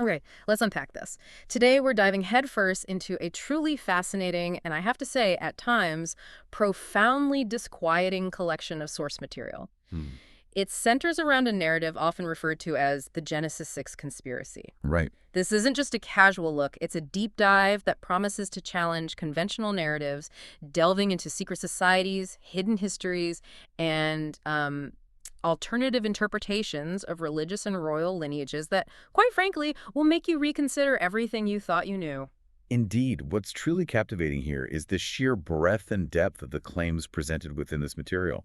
Okay, let's unpack this. Today, we're diving headfirst into a truly fascinating, and I have to say, at times, profoundly disquieting collection of source material. Hmm. It centers around a narrative often referred to as the Genesis 6 conspiracy. Right. This isn't just a casual look, it's a deep dive that promises to challenge conventional narratives, delving into secret societies, hidden histories, and alternative interpretations of religious and royal lineages that, quite frankly, will make you reconsider everything you thought you knew. Indeed, what's truly captivating here is the sheer breadth and depth of the claims presented within this material.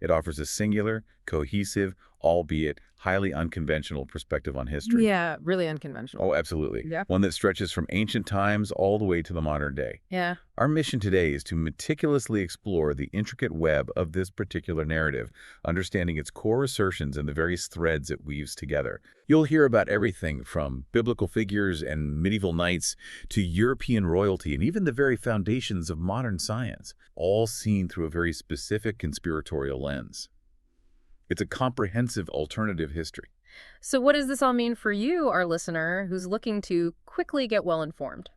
It offers a singular, cohesive, albeit highly unconventional perspective on history. Yeah, really unconventional. Oh, absolutely. Yeah. One that stretches from ancient times all the way to the modern day. Yeah. Our mission today is to meticulously explore the intricate web of this particular narrative, understanding its core assertions and the various threads it weaves together. You'll hear about everything from biblical figures and medieval knights to European royalty and even the very foundations of modern science, all seen through a very specific conspiratorial lens. It's a comprehensive alternative history. So what does this all mean for you, our listener, who's looking to quickly get well-informed?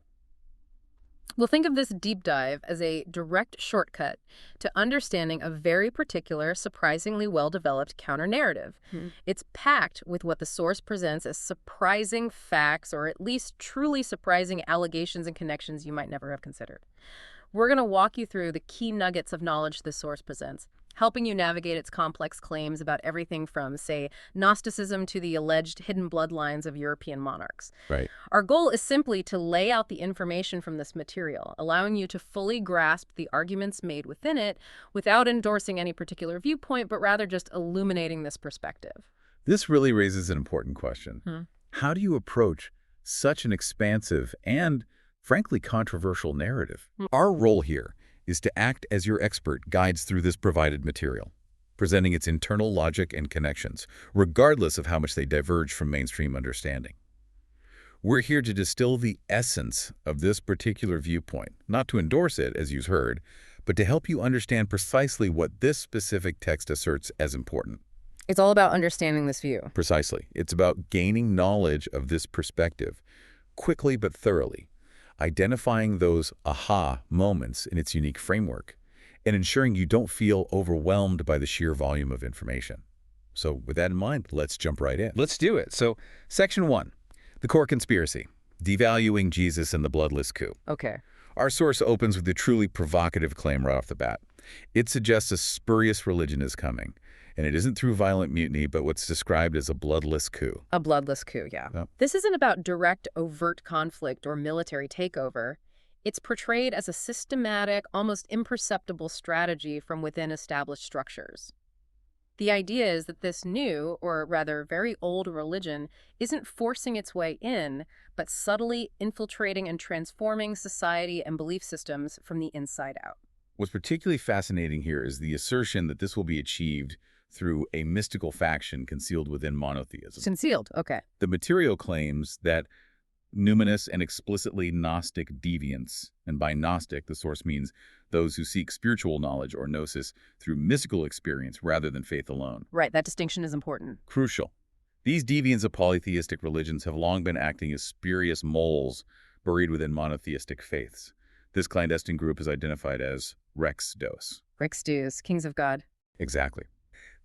Well, think of this deep dive as a direct shortcut to understanding a very particular, surprisingly well-developed counter-narrative. It's packed with what the source presents as surprising facts, or at least truly surprising allegations and connections you might never have considered. We're going to walk you through the key nuggets of knowledge the source presents, helping you navigate its complex claims about everything from, say, Gnosticism to the alleged hidden bloodlines of European monarchs. Right. Our goal is simply to lay out the information from this material, allowing you to fully grasp the arguments made within it without endorsing any particular viewpoint, but rather just illuminating this perspective. This really raises an important question. How do you approach such an expansive and, frankly, controversial narrative? Our role here is to act as your expert guides through this provided material, presenting its internal logic and connections, regardless of how much they diverge from mainstream understanding. We're here to distill the essence of this particular viewpoint, not to endorse it, as you've heard, but to help you understand precisely what this specific text asserts as important. It's all about understanding this view. Precisely. It's about gaining knowledge of this perspective, quickly but thoroughly, identifying those aha moments in its unique framework, and ensuring you don't feel overwhelmed by the sheer volume of information. So with that in mind, let's jump right in. Let's do it. So, Section 1, the core conspiracy, devaluing Jesus and the Bloodless Coup. Okay. Our source opens with a truly provocative claim right off the bat. It suggests a spurious religion is coming, and it isn't through violent mutiny, but what's described as a bloodless coup. A bloodless coup, yeah. Yep. This isn't about direct, overt conflict or military takeover. It's portrayed as a systematic, almost imperceptible strategy from within established structures. The idea is that this new, or rather very old religion isn't forcing its way in, but subtly infiltrating and transforming society and belief systems from the inside out. What's particularly fascinating here is the assertion that this will be achieved through a mystical faction concealed within monotheism. Concealed, okay. The material claims that numinous and explicitly Gnostic deviants, and by Gnostic, the source means those who seek spiritual knowledge or gnosis through mystical experience rather than faith alone. Right, that distinction is important. Crucial. These deviants of polytheistic religions have long been acting as spurious moles buried within monotheistic faiths. This clandestine group is identified as Rex Deus. Rex Deus, Kings of God. Exactly.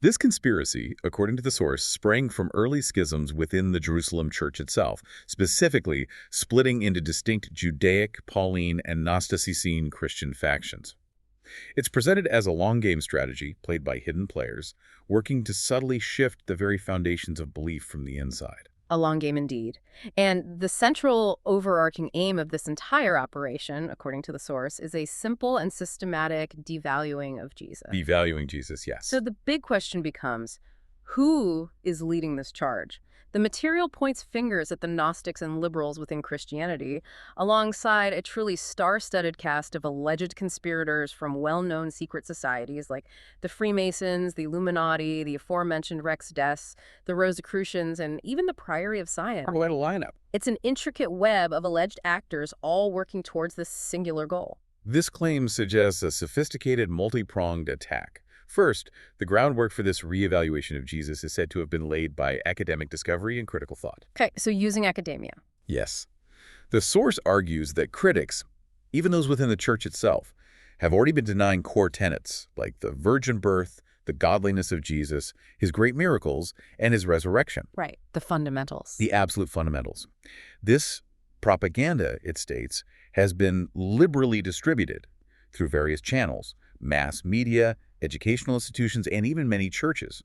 This conspiracy, according to the source, sprang from early schisms within the Jerusalem church itself, specifically splitting into distinct Judaic, Pauline, and Gnostic-Essene Christian factions. It's presented as a long-game strategy played by hidden players, working to subtly shift the very foundations of belief from the inside. A long game indeed. And the central overarching aim of this entire operation, according to the source, is a simple and systematic devaluing of Jesus. Devaluing Jesus, yes. So the big question becomes, who is leading this charge? The material points fingers at the Gnostics and liberals within Christianity, alongside a truly star-studded cast of alleged conspirators from well-known secret societies like the Freemasons, the Illuminati, the aforementioned Rex Deus, the Rosicrucians, and even the Priory of Sion. Quite a lineup. It's an intricate web of alleged actors all working towards this singular goal. This claim suggests a sophisticated, multi-pronged attack, First, the groundwork for this reevaluation of Jesus is said to have been laid by academic discovery and critical thought. Okay, so using academia. Yes. The source argues that critics, even those within the church itself, have already been denying core tenets like the virgin birth, the godliness of Jesus, his great miracles, and his resurrection. Right, the fundamentals. The absolute fundamentals. This propaganda, it states, has been liberally distributed through various channels, mass media, educational institutions, and even many churches,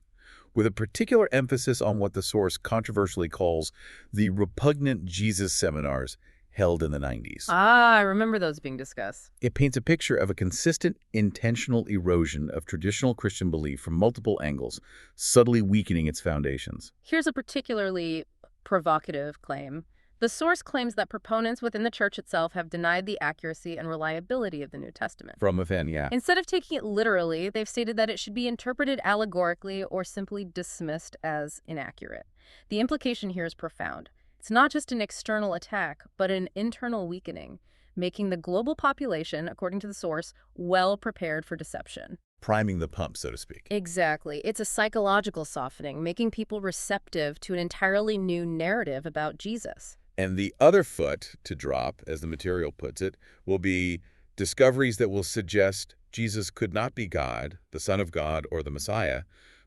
with a particular emphasis on what the source controversially calls the repugnant Jesus seminars held in the 90s. I remember those being discussed. It paints a picture of a consistent, intentional erosion of traditional Christian belief from multiple angles, subtly weakening its foundations. Here's a particularly provocative claim. The source claims that proponents within the church itself have denied the accuracy and reliability of the New Testament. From within, yeah. Instead of taking it literally, they've stated that it should be interpreted allegorically or simply dismissed as inaccurate. The implication here is profound. It's not just an external attack, but an internal weakening, making the global population, according to the source, well prepared for deception. Priming the pump, so to speak. Exactly. It's a psychological softening, making people receptive to an entirely new narrative about Jesus. And the other foot to drop, as the material puts it, will be discoveries that will suggest Jesus could not be God, the Son of God, or the Messiah,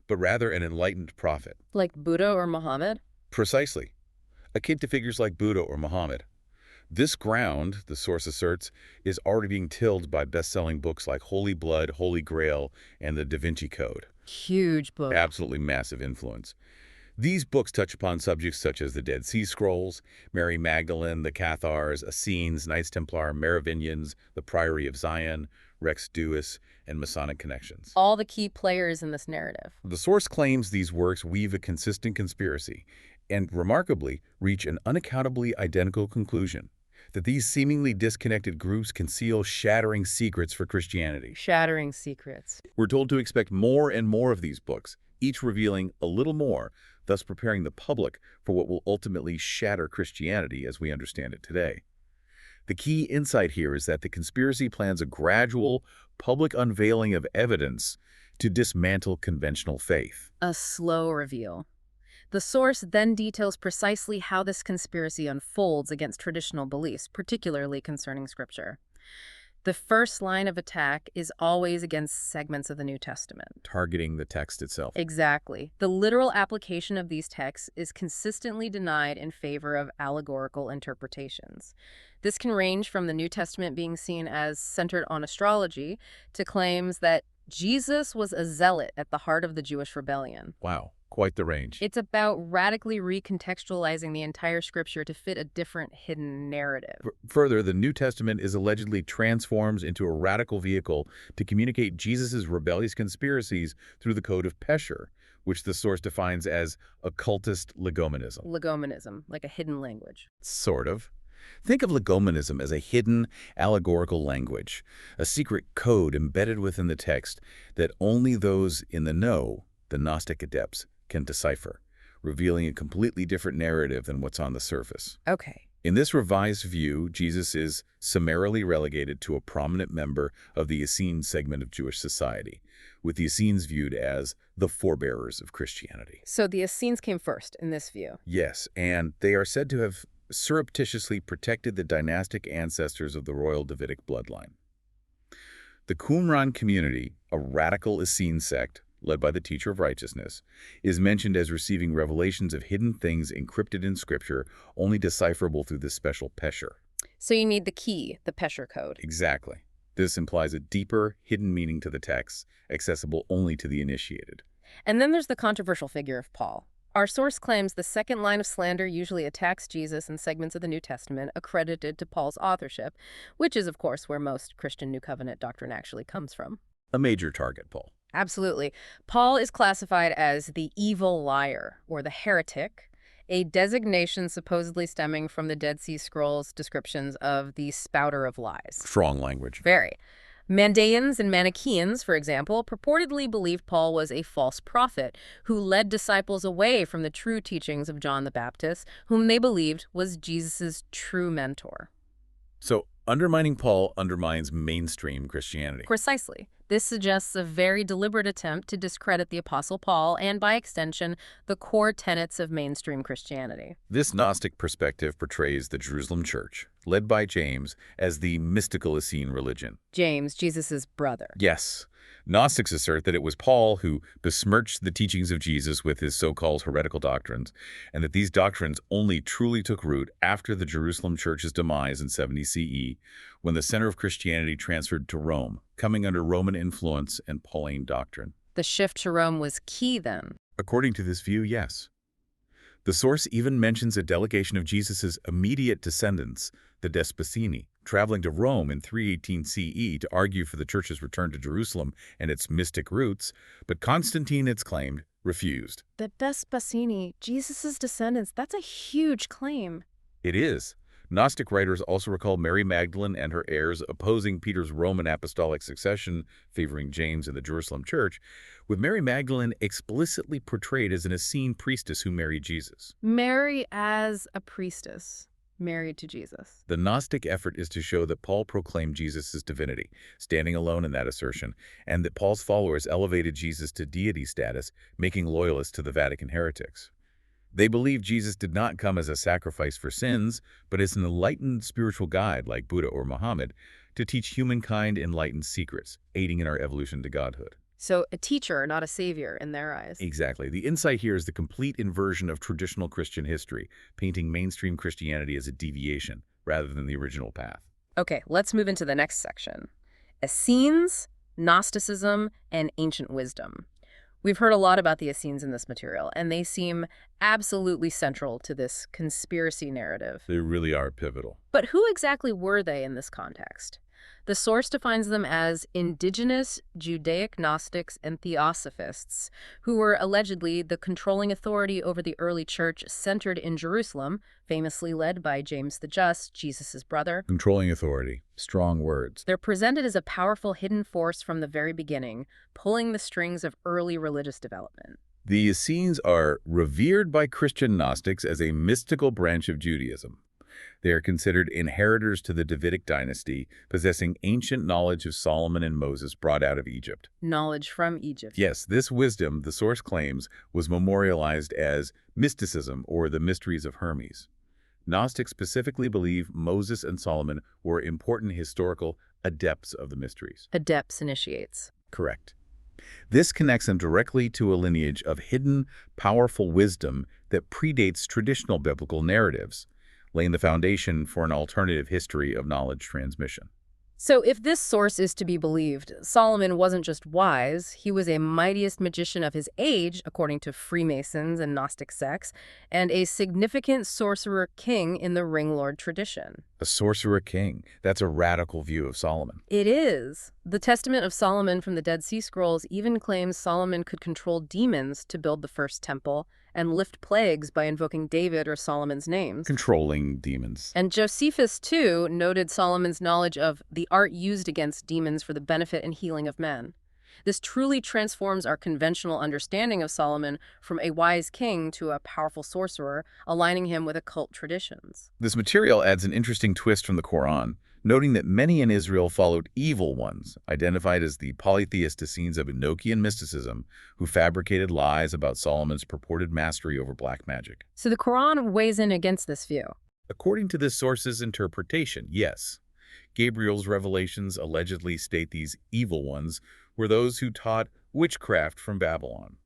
but rather an enlightened prophet. Like Buddha or Muhammad? Precisely. Akin to figures like Buddha or Muhammad. This ground, the source asserts, is already being tilled by best-selling books like Holy Blood, Holy Grail, and the Da Vinci Code. Huge book. Absolutely massive influence. These books touch upon subjects such as the Dead Sea Scrolls, Mary Magdalene, the Cathars, Essenes, Knights Templar, Merovingians, the Priory of Sion, Rex Deus, and Masonic connections. All the key players in this narrative. The source claims these works weave a consistent conspiracy and, remarkably, reach an unaccountably identical conclusion, that these seemingly disconnected groups conceal shattering secrets for Christianity. Shattering secrets. We're told to expect more and more of these books, each revealing a little more, thus preparing the public for what will ultimately shatter Christianity as we understand it today. The key insight here is that the conspiracy plans a gradual, public unveiling of evidence to dismantle conventional faith. A slow reveal. The source then details precisely how this conspiracy unfolds against traditional beliefs, particularly concerning Scripture. The first line of attack is always against segments of the New Testament. Targeting the text itself. Exactly. The literal application of these texts is consistently denied in favor of allegorical interpretations. This can range from the New Testament being seen as centered on astrology to claims that Jesus was a zealot at the heart of the Jewish rebellion. Wow. Quite the range. It's about radically recontextualizing the entire scripture to fit a different hidden narrative. Further, the New Testament is allegedly transforms into a radical vehicle to communicate Jesus' rebellious conspiracies through the Code of Pesher, which the source defines as occultist legomenism. Legomenism, like a hidden language. Sort of. Think of legomenism as a hidden, allegorical language, a secret code embedded within the text that only those in the know, the Gnostic adepts, can decipher, revealing a completely different narrative than what's on the surface. Okay. In this revised view, Jesus is summarily relegated to a prominent member of the Essene segment of Jewish society, with the Essenes viewed as the forebearers of Christianity. So the Essenes came first in this view. Yes, and they are said to have surreptitiously protected the dynastic ancestors of the royal Davidic bloodline. The Qumran community, a radical Essene sect, led by the teacher of righteousness, is mentioned as receiving revelations of hidden things encrypted in Scripture, only decipherable through this special Pesher. So you need the key, the Pesher code. Exactly. This implies a deeper, hidden meaning to the text, accessible only to the initiated. And then there's the controversial figure of Paul. Our source claims the second line of slander usually attacks Jesus and segments of the New Testament accredited to Paul's authorship, which is, of course, where most Christian New Covenant doctrine actually comes from. A major target, Paul. Absolutely. Paul is classified as the evil liar, or the heretic, a designation supposedly stemming from the Dead Sea Scrolls descriptions of the spouter of lies. Strong language. Very. Mandaeans and Manichaeans, for example, purportedly believed Paul was a false prophet who led disciples away from the true teachings of John the Baptist, whom they believed was Jesus' true mentor. So, Undermining Paul undermines mainstream Christianity. Precisely. This suggests a very deliberate attempt to discredit the Apostle Paul and, by extension, the core tenets of mainstream Christianity. This Gnostic perspective portrays the Jerusalem church, led by James, as the mystical Essene religion. James, Jesus' brother. Yes, Gnostics assert that it was Paul who besmirched the teachings of Jesus with his so-called heretical doctrines, and that these doctrines only truly took root after the Jerusalem church's demise in 70 CE, when the center of Christianity transferred to Rome, coming under Roman influence and Pauline doctrine. The shift to Rome was key then. According to this view, yes. The source even mentions a delegation of Jesus' immediate descendants, the Despacini, traveling to Rome in 318 CE to argue for the church's return to Jerusalem and its mystic roots, but Constantine, it's claimed, refused. The Despacini, Jesus' descendants, that's a huge claim. It is. Gnostic writers also recall Mary Magdalene and her heirs opposing Peter's Roman apostolic succession, favoring James and the Jerusalem church, with Mary Magdalene explicitly portrayed as an Essene priestess who married Jesus. Mary as a priestess, married to Jesus. The Gnostic effort is to show that Paul proclaimed Jesus' divinity, standing alone in that assertion, and that Paul's followers elevated Jesus to deity status, making loyalists to the Vatican heretics. They believe Jesus did not come as a sacrifice for sins, but as an enlightened spiritual guide like Buddha or Muhammad to teach humankind enlightened secrets, aiding in our evolution to godhood. So a teacher, not a savior in their eyes. Exactly. The insight here is the complete inversion of traditional Christian history, painting mainstream Christianity as a deviation rather than the original path. Okay, let's move into the next section. Essenes, Gnosticism, and ancient wisdom. We've heard a lot about the Essenes in this material, and they seem absolutely central to this conspiracy narrative. They really are pivotal. But who exactly were they in this context? The source defines them as indigenous Judaic Gnostics and Theosophists, who were allegedly the controlling authority over the early church centered in Jerusalem, famously led by James the Just, Jesus' brother. Controlling authority. Strong words. They're presented as a powerful hidden force from the very beginning, pulling the strings of early religious development. The Essenes are revered by Christian Gnostics as a mystical branch of Judaism. They are considered inheritors to the Davidic dynasty, possessing ancient knowledge of Solomon and Moses brought out of Egypt. Knowledge from Egypt. Yes, this wisdom, the source claims, was memorialized as mysticism or the mysteries of Hermes. Gnostics specifically believe Moses and Solomon were important historical adepts of the mysteries. Adepts, initiates. Correct. This connects them directly to a lineage of hidden, powerful wisdom that predates traditional biblical narratives, laying the foundation for an alternative history of knowledge transmission. So if this source is to be believed, Solomon wasn't just wise, he was a mightiest magician of his age, according to Freemasons and Gnostic sects, and a significant sorcerer-king in the ringlord tradition. A sorcerer-king. That's a radical view of Solomon. It is. The Testament of Solomon from the Dead Sea Scrolls even claims Solomon could control demons to build the first temple and lift plagues by invoking David or Solomon's names. Controlling demons. And Josephus, too, noted Solomon's knowledge of the art used against demons for the benefit and healing of men. This truly transforms our conventional understanding of Solomon from a wise king to a powerful sorcerer, aligning him with occult traditions. This material adds an interesting twist from the Quran, noting that many in Israel followed evil ones, identified as the polytheist Essenes of Enochian mysticism, who fabricated lies about Solomon's purported mastery over black magic. So the Quran weighs in against this view. According to this source's interpretation, yes. Gabriel's revelations allegedly state these evil ones were those who taught witchcraft from Babylon.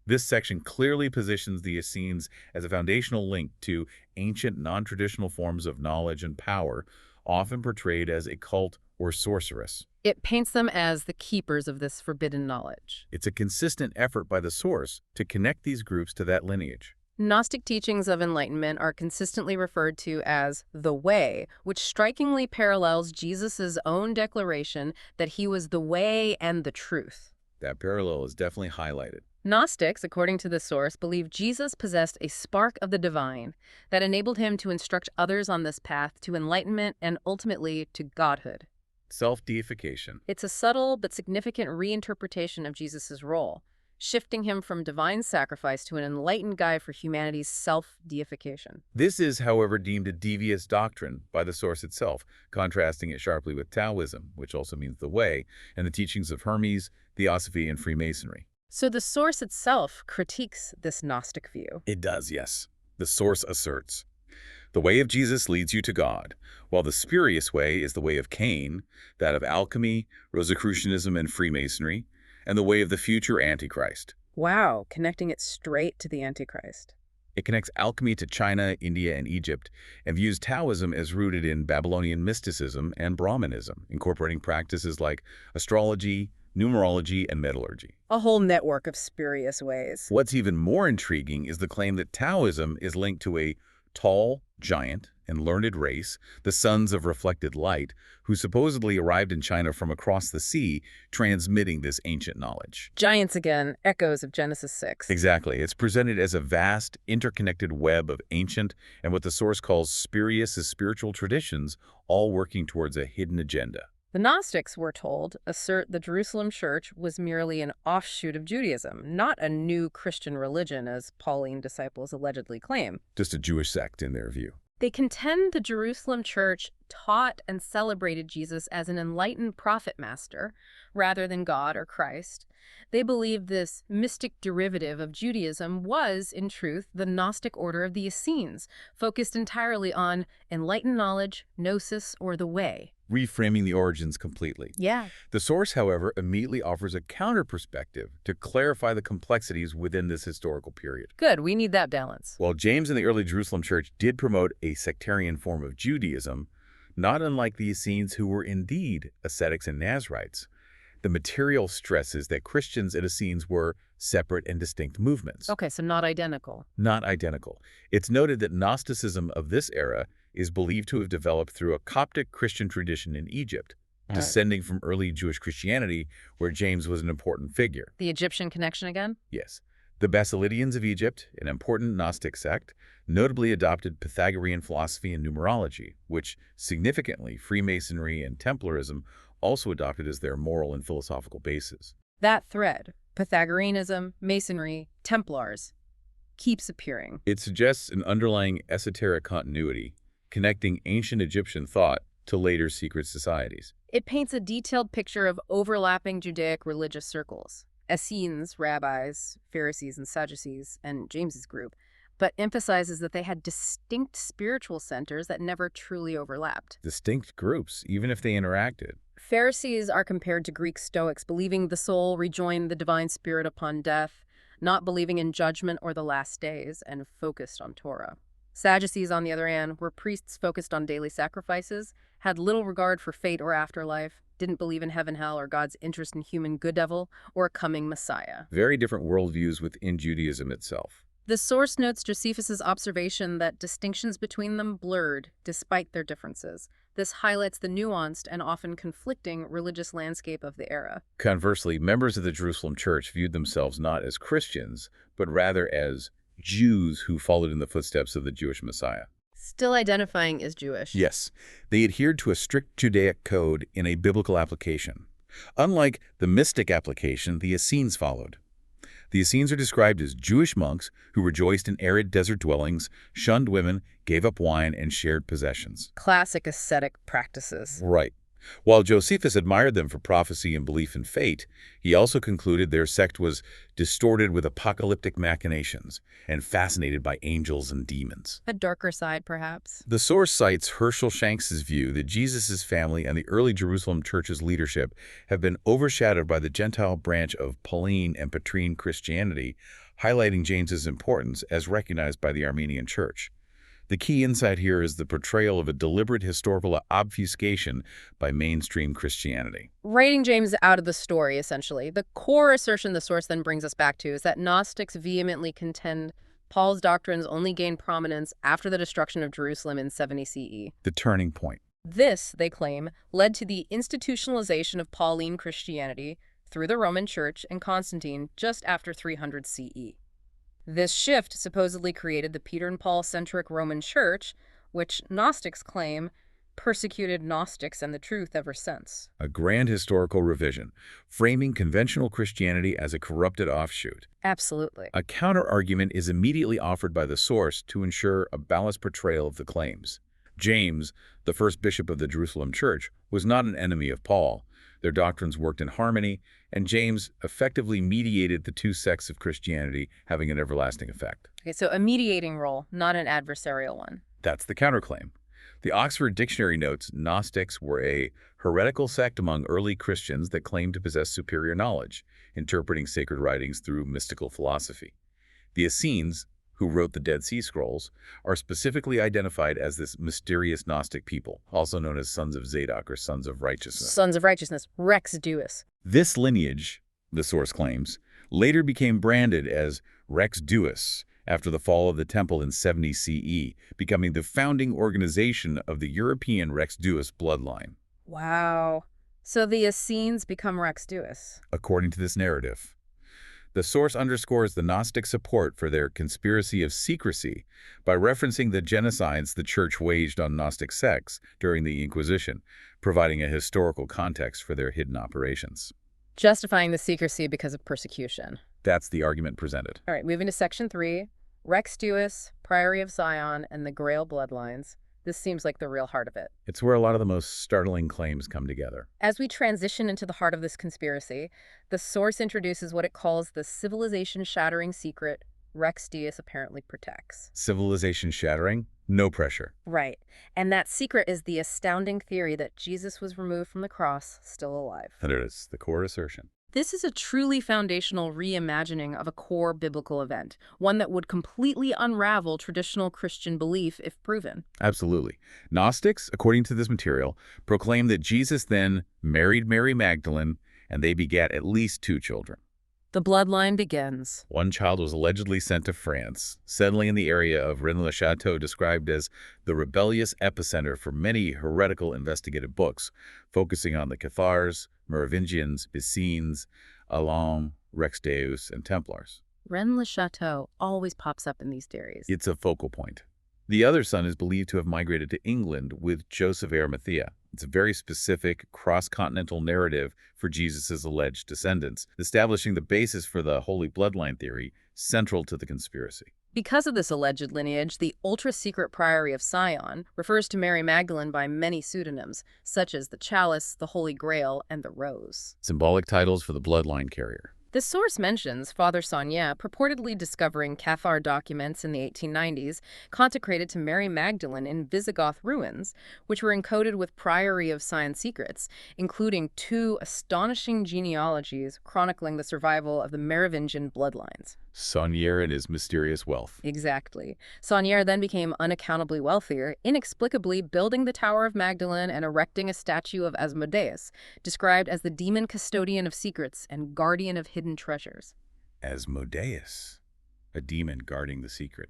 This section clearly positions the Essenes as a foundational link to ancient non-traditional forms of knowledge and power, often portrayed as a cult or sorceress. It paints them as the keepers of this forbidden knowledge. It's a consistent effort by the source to connect these groups to that lineage. Gnostic teachings of enlightenment are consistently referred to as the way, which strikingly parallels Jesus' own declaration that he was the way and the truth. That parallel is definitely highlighted. Gnostics, according to the source, believe Jesus possessed a spark of the divine that enabled him to instruct others on this path to enlightenment and ultimately to godhood. Self-deification. It's a subtle but significant reinterpretation of Jesus' role. shifting him from divine sacrifice to an enlightened guide for humanity's self-deification. This is, however, deemed a devious doctrine by the source itself, contrasting it sharply with Taoism, which also means the way, and the teachings of Hermes, Theosophy, and Freemasonry. So the source itself critiques this Gnostic view. It does, yes. The source asserts, "The way of Jesus leads you to God, while the spurious way is the way of Cain, that of alchemy, Rosicrucianism, and Freemasonry, and the way of the future Antichrist." Wow, connecting it straight to the Antichrist. It connects alchemy to China, India, and Egypt, and views Taoism as rooted in Babylonian mysticism and Brahmanism, incorporating practices like astrology, numerology, and metallurgy. A whole network of spurious ways. What's even more intriguing is the claim that Taoism is linked to a tall, giant, and learned race, the Sons of Reflected Light, who supposedly arrived in China from across the sea, transmitting this ancient knowledge. Giants again, echoes of Genesis 6. Exactly. It's presented as a vast, interconnected web of ancient and what the source calls spurious as spiritual traditions, all working towards a hidden agenda. The Gnostics, we're told, assert the Jerusalem church was merely an offshoot of Judaism, not a new Christian religion as Pauline disciples allegedly claim. Just a Jewish sect in their view. They contend the Jerusalem church taught and celebrated Jesus as an enlightened prophet master rather than God or Christ. They believe this mystic derivative of Judaism was, in truth, the Gnostic order of the Essenes, focused entirely on enlightened knowledge, gnosis, or the way. Reframing the origins completely. Yeah. The source, however, immediately offers a counter-perspective to clarify the complexities within this historical period. Good, we need that balance. While James and the early Jerusalem church did promote a sectarian form of Judaism, not unlike the Essenes who were indeed ascetics and Nazarites, the material stresses that Christians and Essenes were separate and distinct movements. Okay, so not identical. Not identical. It's noted that Gnosticism of this era is believed to have developed through a Coptic Christian tradition in Egypt, descending from early Jewish Christianity, where James was an important figure. The Egyptian connection again? Yes. The Basilidians of Egypt, an important Gnostic sect, notably adopted Pythagorean philosophy and numerology, which significantly Freemasonry and Templarism also adopted as their moral and philosophical bases. That thread, Pythagoreanism, Masonry, Templars, keeps appearing. It suggests an underlying esoteric continuity, connecting ancient Egyptian thought to later secret societies. It paints a detailed picture of overlapping Judaic religious circles. Essenes, rabbis, Pharisees, and Sadducees, and James's group, but emphasizes that they had distinct spiritual centers that never truly overlapped. Distinct groups, even if they interacted. Pharisees are compared to Greek Stoics, believing the soul rejoined the divine spirit upon death, not believing in judgment or the last days, and focused on Torah. Sadducees, on the other hand, were priests focused on daily sacrifices, had little regard for fate or afterlife, didn't believe in heaven, hell, or God's interest in human good devil or a coming Messiah. Very different worldviews within Judaism itself. The source notes Josephus's observation that distinctions between them blurred despite their differences. This highlights the nuanced and often conflicting religious landscape of the era. Conversely, members of the Jerusalem church viewed themselves not as Christians, but rather as Jews who followed in the footsteps of the Jewish Messiah. Still identifying as Jewish. Yes, they adhered to a strict Judaic code in a biblical application. Unlike the mystic application the Essenes followed. The Essenes are described as Jewish monks who rejoiced in arid desert dwellings, shunned women, gave up wine, and shared possessions. Classic ascetic practices. Right. While Josephus admired them for prophecy and belief in fate, he also concluded their sect was distorted with apocalyptic machinations and fascinated by angels and demons. A darker side, perhaps. The source cites Herschel Shanks's view that Jesus' family and the early Jerusalem church's leadership have been overshadowed by the Gentile branch of Pauline and Petrine Christianity, highlighting James's importance as recognized by the Armenian church. The key insight here is the portrayal of a deliberate historical obfuscation by mainstream Christianity. Writing James out of the story, essentially. The core assertion the source then brings us back to is that Gnostics vehemently contend Paul's doctrines only gained prominence after the destruction of Jerusalem in 70 CE. The turning point. This, they claim, led to the institutionalization of Pauline Christianity through the Roman Church and Constantine just after 300 CE. This shift supposedly created the Peter and Paul-centric Roman Church, which Gnostics claim persecuted Gnostics and the truth ever since. A grand historical revision, framing conventional Christianity as a corrupted offshoot. Absolutely. A counter-argument is immediately offered by the source to ensure a balanced portrayal of the claims. James, the first bishop of the Jerusalem church, was not an enemy of Paul. Their doctrines worked in harmony, and James effectively mediated the two sects of Christianity, having an everlasting effect. Okay, so a mediating role, not an adversarial one. That's the counterclaim. The Oxford Dictionary notes Gnostics were a heretical sect among early Christians that claimed to possess superior knowledge, interpreting sacred writings through mystical philosophy. The Essenes, who wrote the Dead Sea Scrolls, are specifically identified as this mysterious Gnostic people, also known as sons of Zadok or sons of righteousness. Sons of righteousness, Rex Deus. This lineage, the source claims, later became branded as Rex Deus after the fall of the temple in 70 CE, becoming the founding organization of the European Rex Deus bloodline. Wow. So the Essenes become Rex Deus. According to this narrative, the source underscores the Gnostic support for their conspiracy of secrecy by referencing the genocides the Church waged on Gnostic sects during the Inquisition, providing a historical context for their hidden operations. Justifying the secrecy because of persecution. That's the argument presented. All right, moving to Section 3, Rex Deus, Priory of Sion, and the Grail Bloodlines. This seems like the real heart of it. It's where a lot of the most startling claims come together. As we transition into the heart of this conspiracy, the source introduces what it calls the civilization-shattering secret Rex Deus apparently protects. Civilization-shattering? No pressure. Right. And that secret is the astounding theory that Jesus was removed from the cross, still alive. And it is the core assertion. This is a truly foundational reimagining of a core biblical event, one that would completely unravel traditional Christian belief if proven. Absolutely. Gnostics, according to this material, proclaim that Jesus then married Mary Magdalene, and they begat at least 2 children. The bloodline begins. One child was allegedly sent to France, settling in the area of Rennes-le-Château, described as the rebellious epicenter for many heretical investigative books, focusing on the Cathars, Merovingians, Essenes, alleges, Rex Deus, and Templars. Rennes-le-Château always pops up in these theories. It's a focal point. The other son is believed to have migrated to England with Joseph of Arimathea. It's a very specific cross-continental narrative for Jesus' alleged descendants, establishing the basis for the Holy Bloodline theory central to the conspiracy. Because of this alleged lineage, the ultra-secret Priory of Sion refers to Mary Magdalene by many pseudonyms, such as the Chalice, the Holy Grail, and the Rose. Symbolic titles for the bloodline carrier. The source mentions Father Saunier purportedly discovering Cathar documents in the 1890s consecrated to Mary Magdalene in Visigoth ruins, which were encoded with Priory of Sion secrets, including 2 astonishing genealogies chronicling the survival of the Merovingian bloodlines. Saunier and his mysterious wealth. Exactly. Saunier then became unaccountably wealthier, inexplicably building the Tower of Magdalene and erecting a statue of Asmodeus, described as the demon custodian of secrets and guardian of hidden treasures. Asmodeus, a demon guarding the secret.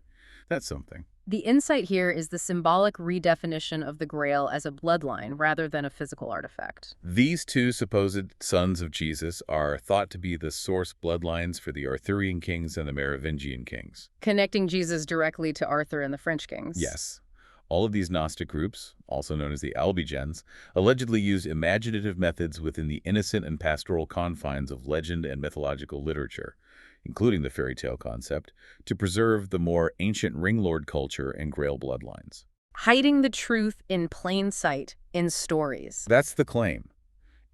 That's something. The insight here is the symbolic redefinition of the Grail as a bloodline rather than a physical artifact. These 2 supposed sons of Jesus are thought to be the source bloodlines for the Arthurian kings and the Merovingian kings. Connecting Jesus directly to Arthur and the French kings. Yes. All of these Gnostic groups, also known as the alleges, allegedly used imaginative methods within the innocent and pastoral confines of legend and mythological literature, including the fairy tale concept, to preserve the more ancient ringlord culture and Grail bloodlines. Hiding the truth in plain sight in stories. That's the claim.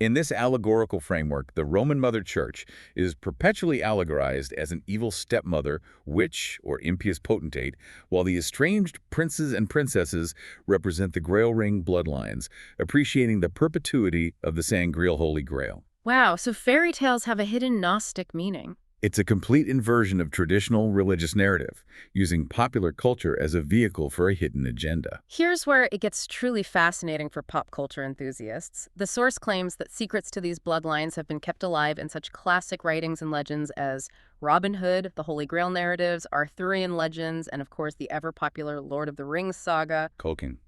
In this allegorical framework, the Roman Mother Church is perpetually allegorized as an evil stepmother, witch, or impious potentate, while the estranged princes and princesses represent the Grail ring bloodlines, appreciating the perpetuity of the Sangreal Holy Grail. Wow, so fairy tales have a hidden Gnostic meaning. It's a complete inversion of traditional religious narrative, using popular culture as a vehicle for a hidden agenda. Here's where it gets truly fascinating for pop culture enthusiasts. The source claims that secrets to these bloodlines have been kept alive in such classic writings and legends as Robin Hood, the Holy Grail narratives, Arthurian legends, and of course the ever-popular Lord of the Rings saga. Tolkien,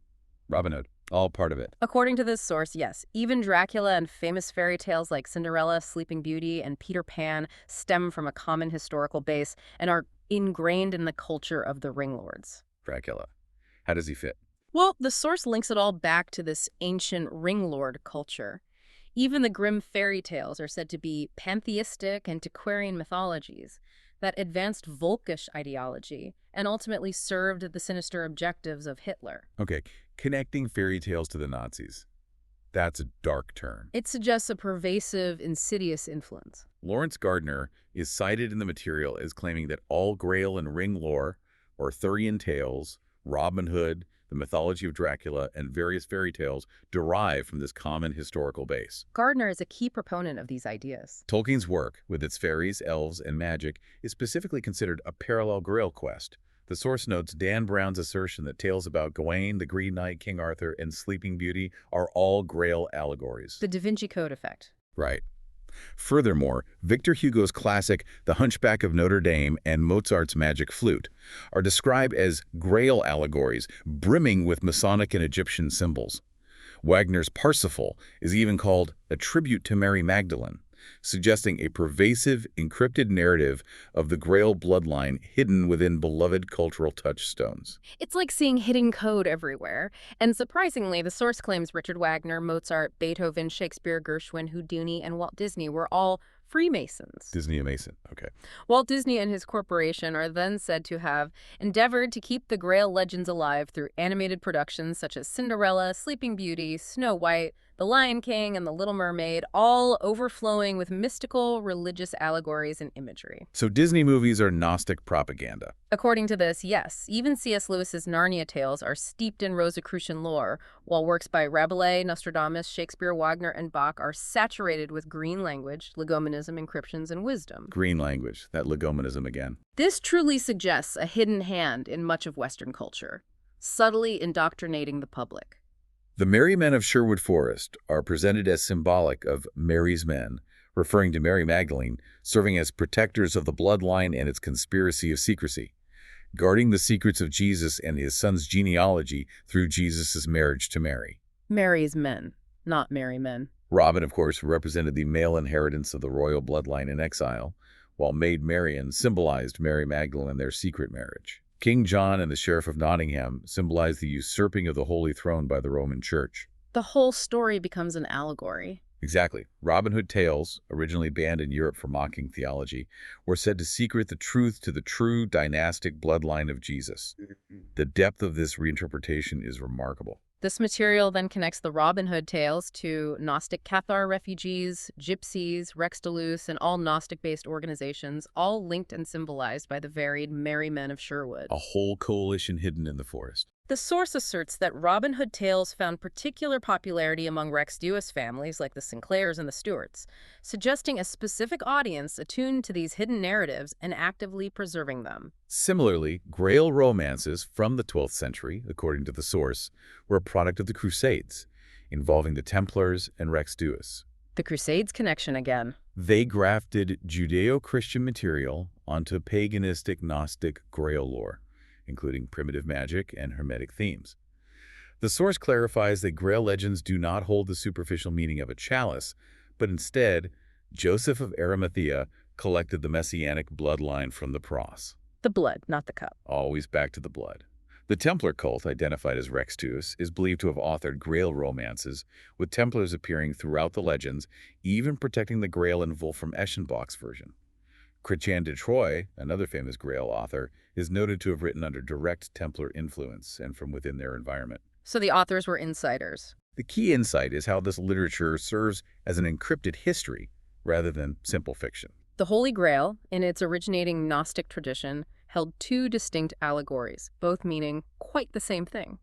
Robin Hood, all part of it. According to this source, yes, even Dracula and famous fairy tales like Cinderella, Sleeping Beauty, and Peter Pan stem from a common historical base and are ingrained in the culture of the ringlords. Dracula. How does he fit? Well, the source links it all back to this ancient ring lord culture. Even the grim fairy tales are said to be pantheistic antiquarian mythologies that advanced Volkish ideology and ultimately served the sinister objectives of Hitler. Okay, connecting fairy tales to the Nazis. That's a dark turn. It suggests a pervasive, insidious influence. Lawrence Gardner is cited in the material as claiming that all Grail and Ring lore, Arthurian tales, Robin Hood, the mythology of Dracula, and various fairy tales derive from this common historical base. Gardner is a key proponent of these ideas. Tolkien's work, with its fairies, elves, and magic, is specifically considered a parallel Grail quest. The source notes Dan Brown's assertion that tales about Gawain, the Green Knight, King Arthur, and Sleeping Beauty are all Grail allegories. The Da Vinci Code effect. Right. Furthermore, Victor Hugo's classic The Hunchback of Notre Dame and Mozart's Magic Flute are described as Grail allegories brimming with Masonic and Egyptian symbols. Wagner's Parsifal is even called a tribute to Mary Magdalene, suggesting a pervasive, encrypted narrative of the Grail bloodline hidden within beloved cultural touchstones. It's like seeing hidden code everywhere. And surprisingly, the source claims Richard Wagner, Mozart, Beethoven, Shakespeare, Gershwin, Houdini, and Walt Disney were all Freemasons. Disney a Mason, okay. Walt Disney and his corporation are then said to have endeavored to keep the Grail legends alive through animated productions such as Cinderella, Sleeping Beauty, Snow White, The Lion King, and The Little Mermaid, all overflowing with mystical, religious allegories and imagery. So Disney movies are Gnostic propaganda. According to this, yes, even C.S. Lewis's Narnia tales are steeped in Rosicrucian lore, while works by Rabelais, Nostradamus, Shakespeare, Wagner, and Bach are saturated with green language, legomenism, encryptions, and wisdom. Green language, that legomenism again. This truly suggests a hidden hand in much of Western culture, subtly indoctrinating the public. The Merry Men of Sherwood Forest are presented as symbolic of Mary's men, referring to Mary Magdalene, serving as protectors of the bloodline and its conspiracy of secrecy, guarding the secrets of Jesus and his son's genealogy through Jesus' marriage to Mary. Mary's men, not merry men. Robin, of course, represented the male inheritance of the royal bloodline in exile, while Maid Marian symbolized Mary Magdalene and their secret marriage. King John and the Sheriff of Nottingham symbolize the usurping of the Holy Throne by the Roman Church. The whole story becomes an allegory. Exactly. Robin Hood tales, originally banned in Europe for mocking theology, were said to secret the truth to the true dynastic bloodline of Jesus. The depth of this reinterpretation is remarkable. This material then connects the Robin Hood tales to Gnostic Cathar refugees, gypsies, Rex Deus, and all Gnostic-based organizations, all linked and symbolized by the varied Merry Men of Sherwood. A whole coalition hidden in the forest. The source asserts that Robin Hood tales found particular popularity among Rex Deus families like the Sinclairs and the Stuarts, suggesting a specific audience attuned to these hidden narratives and actively preserving them. Similarly, Grail romances from the 12th century, according to the source, were a product of the Crusades, involving the Templars and Rex Deus. The Crusades connection again. They grafted Judeo-Christian material onto paganistic Gnostic Grail lore, including primitive magic and hermetic themes. The source clarifies that Grail legends do not hold the superficial meaning of a chalice, but instead, Joseph of Arimathea collected the messianic bloodline from the cross. The blood, not the cup. Always back to the blood. The Templar cult, identified as Rex Deus, is believed to have authored Grail romances, with Templars appearing throughout the legends, even protecting the Grail in Wolfram Eschenbach's version. Chrétien de Troyes, another famous Grail author, is noted to have written under direct Templar influence and from within their environment. So the authors were insiders. The key insight is how this literature serves as an encrypted history rather than simple fiction. The Holy Grail, in its originating Gnostic tradition, held two distinct allegories, both meaning quite the same thing.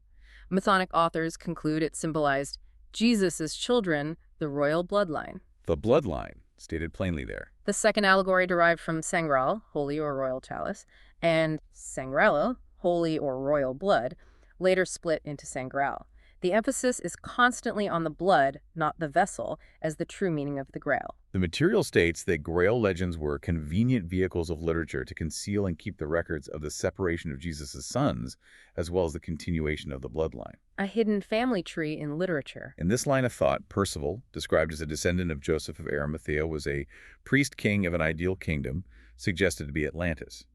Masonic authors conclude it symbolized Jesus' children, the royal bloodline. The bloodline, stated plainly there. The second allegory derived from sangral, holy or royal chalice, and sangralo, holy or royal blood, later split into sangral. The emphasis is constantly on the blood, not the vessel, as the true meaning of the Grail. The material states that Grail legends were convenient vehicles of literature to conceal and keep the records of the separation of Jesus' sons, as well as the continuation of the bloodline. A hidden family tree in literature. In this line of thought, Percival, described as a descendant of Joseph of Arimathea, was a priest-king of an ideal kingdom, suggested to be Atlantis.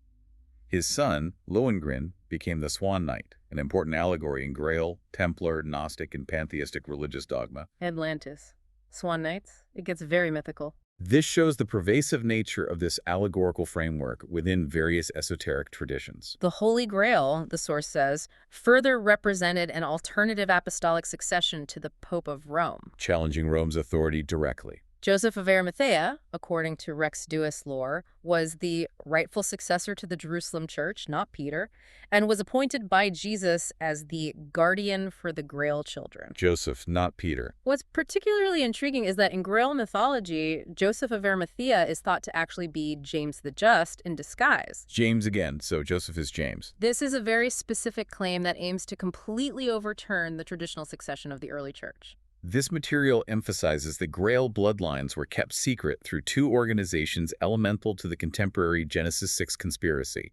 His son, Lohengrin, became the Swan Knight, an important allegory in Grail, Templar, Gnostic, and pantheistic religious dogma. Atlantis. Swan Knights. It gets very mythical. This shows the pervasive nature of this allegorical framework within various esoteric traditions. The Holy Grail, the source says, further represented an alternative apostolic succession to the Pope of Rome, Challenging Rome's authority directly. Joseph of Arimathea, according to Rex Deus lore, was the rightful successor to the Jerusalem church, not Peter, and was appointed by Jesus as the guardian for the Grail children. Joseph, not Peter. What's particularly intriguing is that in Grail mythology, Joseph of Arimathea is thought to actually be James the Just in disguise. James again, so Joseph is James. This is a very specific claim that aims to completely overturn the traditional succession of the early church. This material emphasizes that Grail bloodlines were kept secret through two organizations elemental to the contemporary Genesis 6 conspiracy,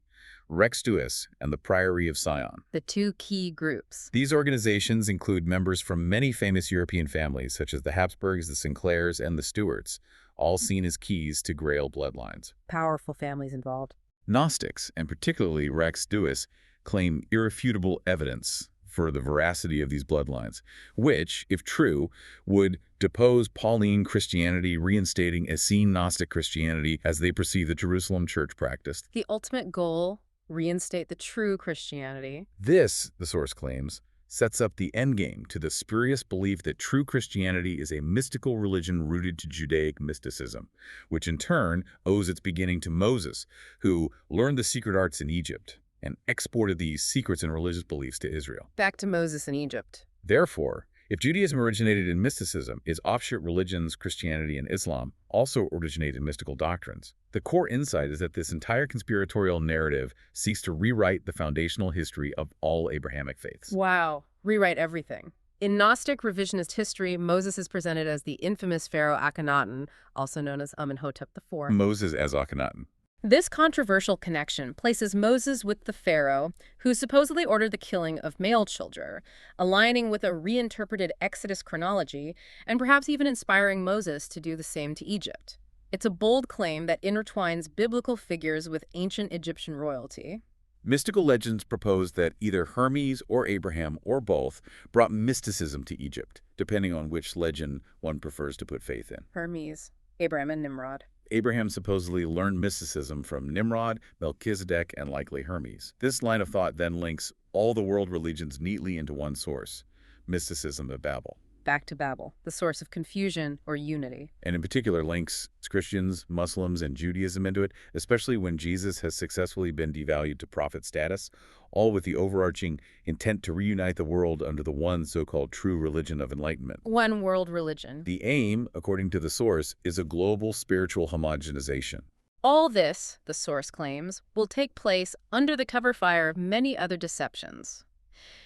Rex Deus and the Priory of Sion. The two key groups. These organizations include members from many famous European families, such as the Habsburgs, the Sinclairs, and the Stuarts, all seen as keys to Grail bloodlines. Powerful families involved. Gnostics, and particularly Rex Deus, claim irrefutable evidence for the veracity of these bloodlines, which, if true, would depose Pauline Christianity, reinstating Essene Gnostic Christianity as they perceive the Jerusalem church practiced. The ultimate goal, reinstate the true Christianity. This, the source claims, sets up the endgame to the spurious belief that true Christianity is a mystical religion rooted to Judaic mysticism, which in turn owes its beginning to Moses, who learned the secret arts in Egypt and exported these secrets and religious beliefs to Israel. Back to Moses in Egypt. Therefore, if Judaism originated in mysticism, its offshoot religions, Christianity and Islam, also originated in mystical doctrines. The core insight is that this entire conspiratorial narrative seeks to rewrite the foundational history of all Abrahamic faiths. Wow. Rewrite everything. In Gnostic revisionist history, Moses is presented as the infamous pharaoh Akhenaten, also known as Amenhotep IV. Moses as Akhenaten. This controversial connection places Moses with the pharaoh, who supposedly ordered the killing of male children, aligning with a reinterpreted Exodus chronology, and perhaps even inspiring Moses to do the same to Egypt. It's a bold claim that intertwines biblical figures with ancient Egyptian royalty. Mystical legends propose that either Hermes or Abraham or both brought mysticism to Egypt, depending on which legend one prefers to put faith in. Hermes, Abraham, and Nimrod. Abraham supposedly learned mysticism from Nimrod, Melchizedek, and likely Hermes. This line of thought then links all the world religions neatly into one source, mysticism of Babel. Back to Babel, the source of confusion or unity. And in particular links Christians, Muslims, and Judaism into it, especially when Jesus has successfully been devalued to prophet status, all with the overarching intent to reunite the world under the one so-called true religion of enlightenment. One world religion. The aim, according to the source, is a global spiritual homogenization. All this, the source claims, will take place under the cover fire of many other deceptions.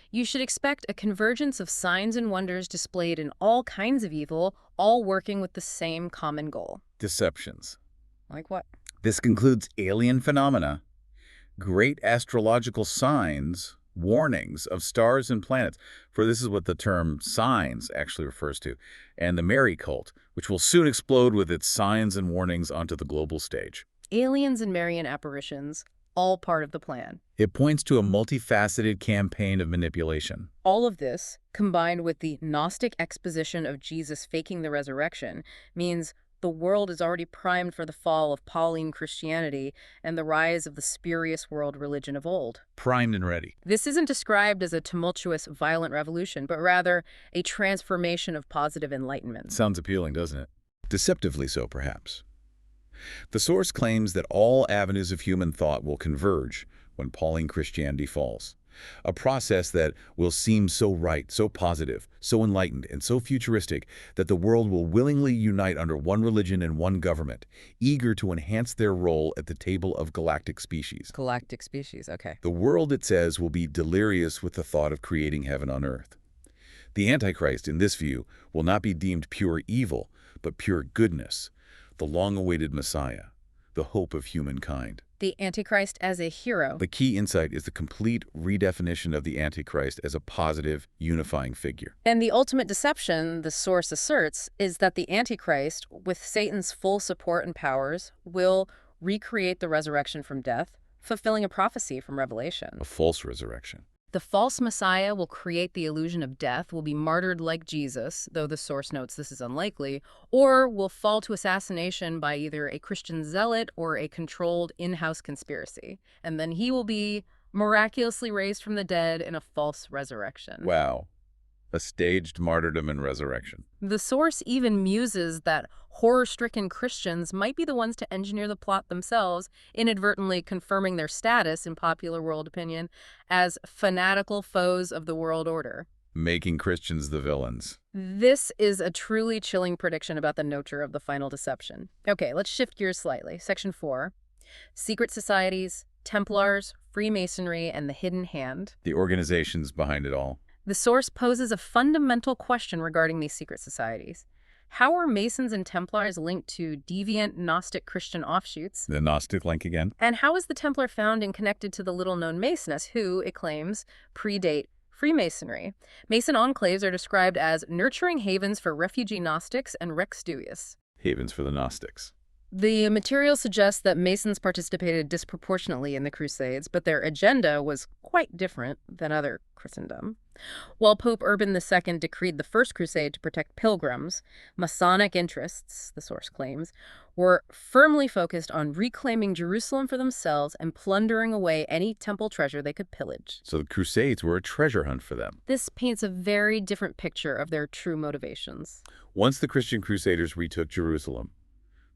You should expect a convergence of signs and wonders displayed in all kinds of evil, all working with the same common goal. Deceptions. Like what? This includes alien phenomena, great astrological signs, warnings of stars and planets, for this is what the term signs actually refers to, and the Mary cult, which will soon explode with its signs and warnings onto the global stage. Aliens and Marian apparitions, all part of the plan. It points to a multifaceted campaign of manipulation. All of this, combined with the Gnostic exposition of Jesus faking the resurrection, means the world is already primed for the fall of Pauline Christianity and the rise of the spurious world religion of old. Primed and ready. This isn't described as a tumultuous, violent revolution, but rather a transformation of positive enlightenment. Sounds appealing, doesn't it? Deceptively so, perhaps. The source claims that all avenues of human thought will converge when Pauline Christianity falls, a process that will seem so right, so positive, so enlightened, and so futuristic that the world will willingly unite under one religion and one government, eager to enhance their role at the table of galactic species. Galactic species, okay. The world, it says, will be delirious with the thought of creating heaven on earth. The Antichrist, in this view, will not be deemed pure evil, but pure goodness, the long-awaited Messiah, the hope of humankind. The Antichrist as a hero. The key insight is the complete redefinition of the Antichrist as a positive, unifying figure. And the ultimate deception, the source asserts, is that the Antichrist, with Satan's full support and powers, will recreate the resurrection from death, fulfilling a prophecy from Revelation. A false resurrection. The false messiah will create the illusion of death, will be martyred like Jesus, though the source notes this is unlikely, or will fall to assassination by either a Christian zealot or a controlled in-house conspiracy. And then he will be miraculously raised from the dead in a false resurrection. Wow. A staged martyrdom and resurrection. The source even muses that horror-stricken Christians might be the ones to engineer the plot themselves, inadvertently confirming their status in popular world opinion as fanatical foes of the world order. Making Christians the villains. This is a truly chilling prediction about the nature of the final deception. Okay, let's shift gears slightly. Section 4. Secret societies, Templars, Freemasonry, and the hidden hand. The organizations behind it all. The source poses a fundamental question regarding these secret societies. How are Masons and Templars linked to deviant Gnostic Christian offshoots? The Gnostic link again. And how is the Templar found and connected to the little-known Masonists who, it claims, predate Freemasonry? Mason enclaves are described as nurturing havens for refugee Gnostics and Rex Deus. Havens for the Gnostics. The material suggests that Masons participated disproportionately in the Crusades, but their agenda was quite different than other Christendom. While Pope Urban II decreed the First Crusade to protect pilgrims, Masonic interests, the source claims, were firmly focused on reclaiming Jerusalem for themselves and plundering away any temple treasure they could pillage. So the Crusades were a treasure hunt for them. This paints a very different picture of their true motivations. Once the Christian Crusaders retook Jerusalem,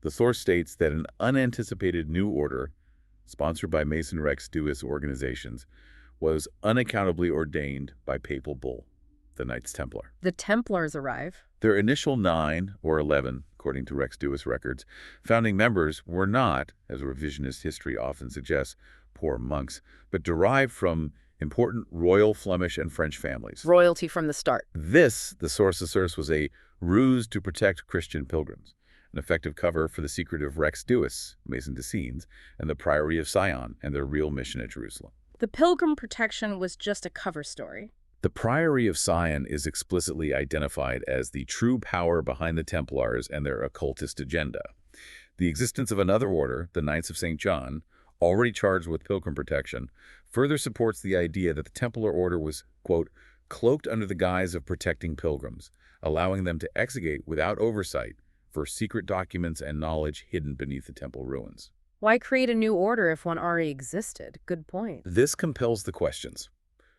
the source states that an unanticipated new order, sponsored by Mason Rex Deus organizations, was unaccountably ordained by papal bull, the Knights Templar. The Templars arrive. Their initial 9 or 11, according to Rex Deus records, founding members were not, as revisionist history often suggests, poor monks, but derived from important royal Flemish and French families. Royalty from the start. This, the source asserts, was a ruse to protect Christian pilgrims, an effective cover for the secret of Rex Deus, Mason d'Essenes, and the Priory of Sion and their real mission at Jerusalem. The pilgrim protection was just a cover story. The Priory of Sion is explicitly identified as the true power behind the Templars and their occultist agenda. The existence of another order, the Knights of St. John, already charged with pilgrim protection, further supports the idea that the Templar order was, quote, cloaked under the guise of protecting pilgrims, allowing them to exegete without oversight for secret documents and knowledge hidden beneath the temple ruins. Why create a new order if one already existed? Good point. This compels the questions.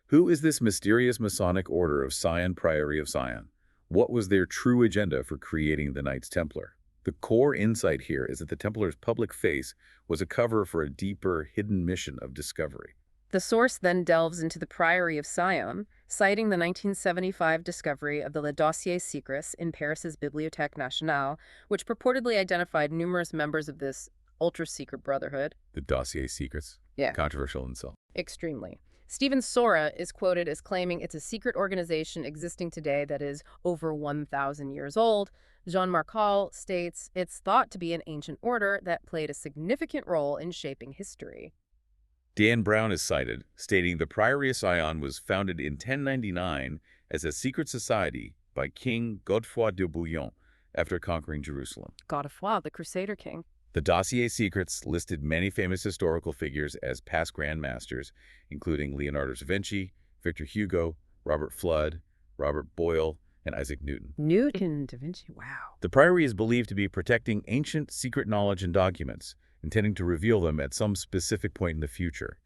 Who is this mysterious Masonic order of Sion, Priory of Sion? What was their true agenda for creating the Knights Templar? The core insight here is that the Templars' public face was a cover for a deeper, hidden mission of discovery. The source then delves into the Priory of Sion, citing the 1975 discovery of the Dossier Secrets in Paris's Bibliothèque Nationale, which purportedly identified numerous members of this ultra-secret brotherhood. The Dossier Secrets? Yeah. Controversial insult. Extremely. Stephen Sora is quoted as claiming it's a secret organization existing today that is over 1,000 years old. Jean Marcal states it's thought to be an ancient order that played a significant role in shaping history. Dan Brown is cited, stating the Priory of Sion was founded in 1099 as a secret society by King Godefroy de Bouillon after conquering Jerusalem. Godefroy, the Crusader King. The Dossier Secrets listed many famous historical figures as past Grand Masters, including Leonardo da Vinci, Victor Hugo, Robert Flood, Robert Boyle, and Isaac Newton. Newton, Da Vinci, wow. The Priory is believed to be protecting ancient secret knowledge and documents, intending to reveal them at some specific point in the future.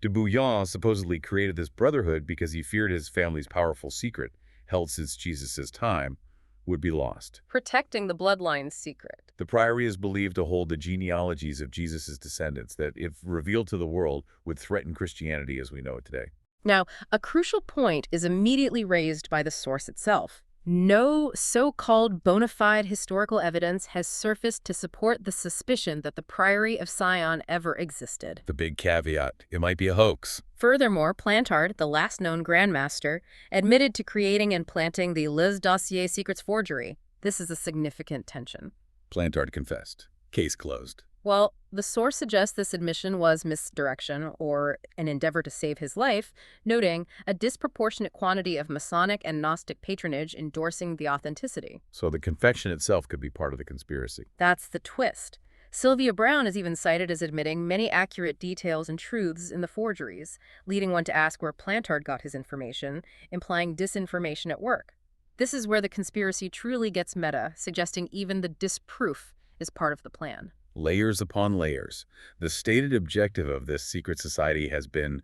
De Bouillon supposedly created this brotherhood because he feared his family's powerful secret, held since Jesus' time, would be lost. Protecting the Bloodlines secret. The Priory is believed to hold the genealogies of Jesus' descendants that, if revealed to the world, would threaten Christianity as we know it today. Now, a crucial point is immediately raised by the source itself. No so-called bona fide historical evidence has surfaced to support the suspicion that the Priory of Sion ever existed. The big caveat, it might be a hoax. Furthermore, Plantard, the last known Grand Master, admitted to creating and planting the Les Dossier Secrets forgery. This is a significant tension. Plantard confessed. Case closed. Well, the source suggests this admission was misdirection or an endeavor to save his life, noting a disproportionate quantity of Masonic and Gnostic patronage endorsing the authenticity. So the confession itself could be part of the conspiracy. That's the twist. Sylvia Browne is even cited as admitting many accurate details and truths in the forgeries, leading one to ask where Plantard got his information, implying disinformation at work. This is where the conspiracy truly gets meta, suggesting even the disproof is part of the plan. Layers upon layers. The stated objective of this secret society has been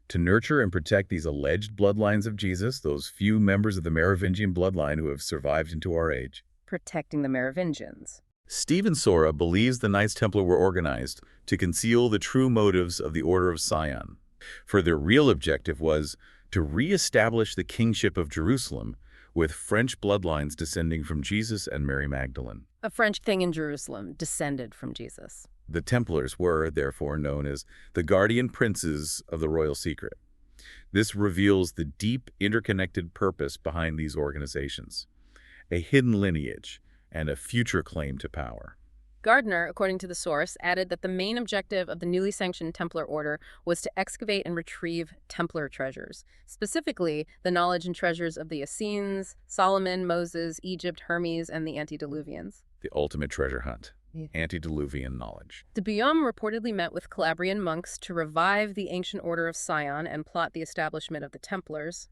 to nurture and protect these alleged bloodlines of Jesus, those few members of the Merovingian bloodline who have survived into our age. Protecting the Merovingians. Stephen Sora believes the Knights Templar were organized to conceal the true motives of the Order of Sion, for their real objective was to re-establish the kingship of Jerusalem with French bloodlines descending from Jesus and Mary Magdalene. A French king in Jerusalem descended from Jesus. The Templars were, therefore, known as the guardian princes of the royal secret. This reveals the deep interconnected purpose behind these organizations, a hidden lineage and a future claim to power. Gardner, according to the source, added that the main objective of the newly sanctioned Templar order was to excavate and retrieve Templar treasures, specifically the knowledge and treasures of the Essenes, Solomon, Moses, Egypt, Hermes, and the antediluvians. The ultimate treasure hunt. Antediluvian knowledge. De Bouillon reportedly met with Calabrian monks to revive the ancient order of Sion and plot the establishment of the Templars.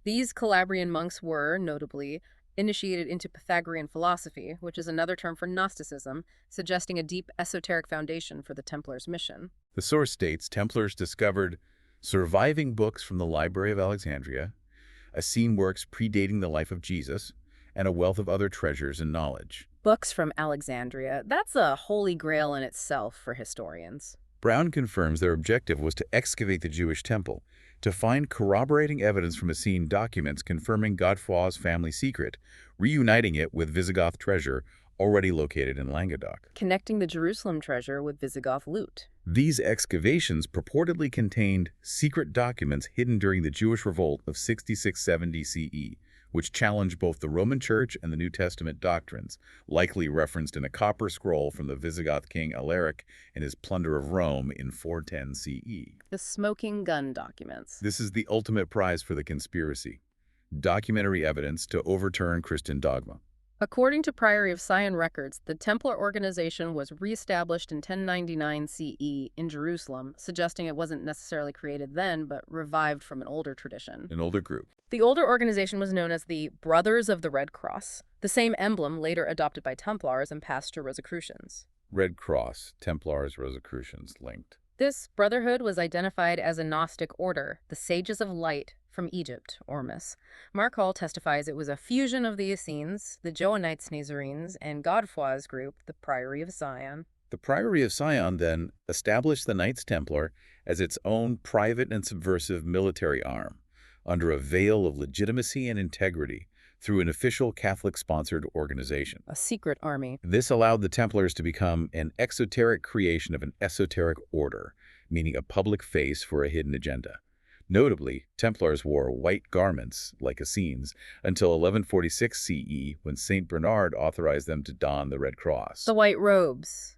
These Calabrian monks were, notably, initiated into Pythagorean philosophy, which is another term for Gnosticism, suggesting a deep esoteric foundation for the Templars' mission. The source states Templars discovered surviving books from the Library of Alexandria, Essene works predating the life of Jesus, and a wealth of other treasures and knowledge. Books from Alexandria, that's a holy grail in itself for historians. Browne confirms their objective was to excavate the Jewish temple, to find corroborating evidence from Essene documents confirming Godefroy's family secret, reuniting it with Visigoth treasure already located in Languedoc. Connecting the Jerusalem treasure with Visigoth loot. These excavations purportedly contained secret documents hidden during the Jewish revolt of 6670 CE, which challenged both the Roman Church and the New Testament doctrines, likely referenced in a copper scroll from the Visigoth king Alaric in his plunder of Rome in 410 CE. The smoking gun documents. This is the ultimate prize for the conspiracy: documentary evidence to overturn Christian dogma. According to Priory of Sion records, the Templar organization was re-established in 1099 CE in Jerusalem, suggesting it wasn't necessarily created then, but revived from an older tradition. An older group. The older organization was known as the Brothers of the Red Cross, the same emblem later adopted by Templars and passed to Rosicrucians. Red Cross, Templars, Rosicrucians linked. This brotherhood was identified as a Gnostic order, the Sages of Light from Egypt, Ormus. Mark Hall testifies it was a fusion of the Essenes, the Johannites Nazarenes, and Godefroy's group, the Priory of Sion. The Priory of Sion then established the Knights Templar as its own private and subversive military arm, under a veil of legitimacy and integrity, through an official Catholic-sponsored organization. A secret army. This allowed the Templars to become an exoteric creation of an esoteric order, meaning a public face for a hidden agenda. Notably, Templars wore white garments, like Essenes, until 1146 CE, when St. Bernard authorized them to don the Red Cross. The white robes,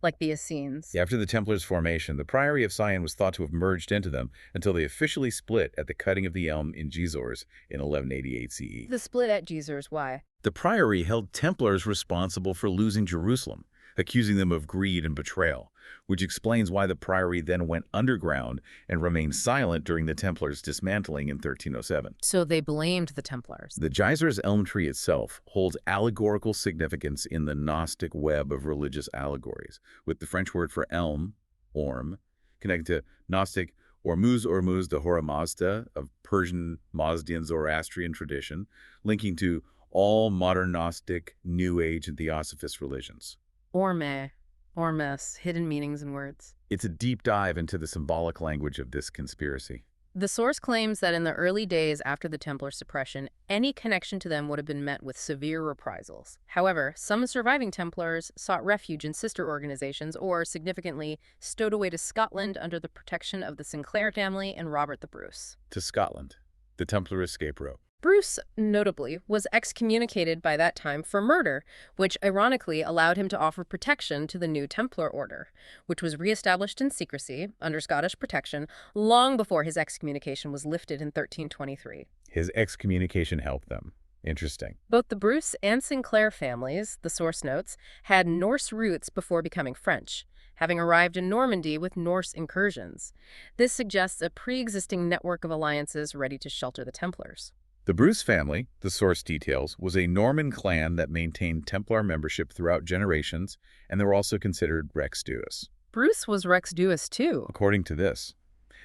like the Essenes. After the Templars' formation, the Priory of Sion was thought to have merged into them until they officially split at the cutting of the elm in Gisors in 1188 CE. The split at Gisors, why? The Priory held Templars responsible for losing Jerusalem, accusing them of greed and betrayal, which explains why the Priory then went underground and remained silent during the Templars' dismantling in 1307. So they blamed the Templars. The Gisors elm tree itself holds allegorical significance in the Gnostic web of religious allegories, with the French word for elm, orm, connected to Gnostic Ormuz de Hora Mazda of Persian Mazdian Zoroastrian tradition, linking to all modern Gnostic, New Age, and Theosophist religions. Orme, Ormus, hidden meanings and words. It's a deep dive into the symbolic language of this conspiracy. The source claims that in the early days after the Templar suppression, any connection to them would have been met with severe reprisals. However, some surviving Templars sought refuge in sister organizations or, significantly, stowed away to Scotland under the protection of the Sinclair family and Robert the Bruce. To Scotland, the Templar escape route. Bruce, notably, was excommunicated by that time for murder, which ironically allowed him to offer protection to the new Templar order, which was re-established in secrecy, under Scottish protection, long before his excommunication was lifted in 1323. His excommunication helped them. Interesting. Both the Bruce and Sinclair families, the source notes, had Norse roots before becoming French, having arrived in Normandy with Norse incursions. This suggests a pre-existing network of alliances ready to shelter the Templars. The Bruce family, the source details, was a Norman clan that maintained Templar membership throughout generations, and they were also considered Rex Deus. Bruce was Rex Deus too. According to this,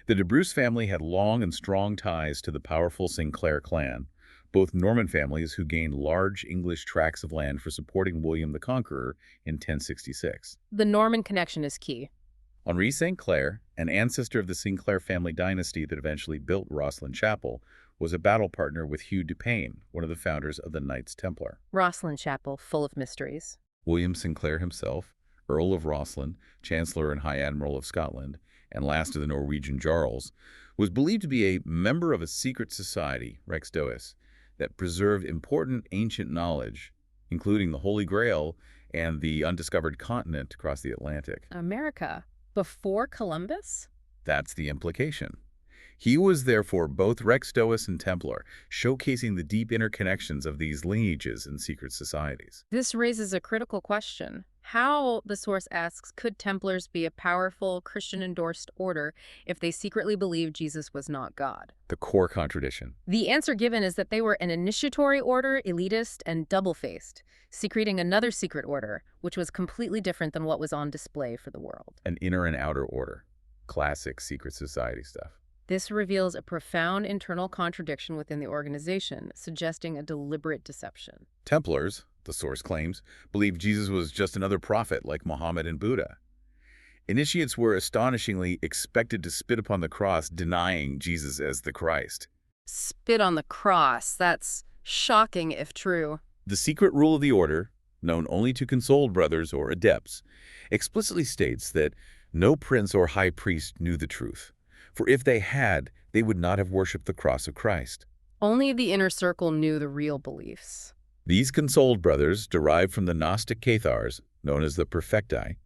the de Bruce family had long and strong ties to the powerful Sinclair clan, both Norman families who gained large English tracts of land for supporting William the Conqueror in 1066. The Norman connection is key. Henri St. Clair, an ancestor of the Sinclair family dynasty that eventually built Rosslyn Chapel, was a battle partner with Hugh Dupain, one of the founders of the Knights Templar. Rosslyn Chapel, full of mysteries. William Sinclair himself, Earl of Rosslyn, Chancellor and High Admiral of Scotland, and last of the Norwegian Jarls, was believed to be a member of a secret society, Rex Deus, that preserved important ancient knowledge, including the Holy Grail and the undiscovered continent across the Atlantic. America, before Columbus? That's the implication. He was therefore both Rex Deus and Templar, showcasing the deep interconnections of these lineages and secret societies. This raises a critical question. How, the source asks, could Templars be a powerful Christian-endorsed order if they secretly believed Jesus was not God? The core contradiction. The answer given is that they were an initiatory order, elitist, and double-faced, secreting another secret order, which was completely different than what was on display for the world. An inner and outer order. Classic secret society stuff. This reveals a profound internal contradiction within the organization, suggesting a deliberate deception. Templars, the source claims, believed Jesus was just another prophet like Muhammad and Buddha. Initiates were astonishingly expected to spit upon the cross, denying Jesus as the Christ. Spit on the cross. That's shocking if true. The secret rule of the order, known only to consoled brothers or adepts, explicitly states that no prince or high priest knew the truth. For if they had, they would not have worshipped the cross of Christ. Only the inner circle knew the real beliefs. These consoled brothers derived from the Gnostic Cathars, known as the Perfecti,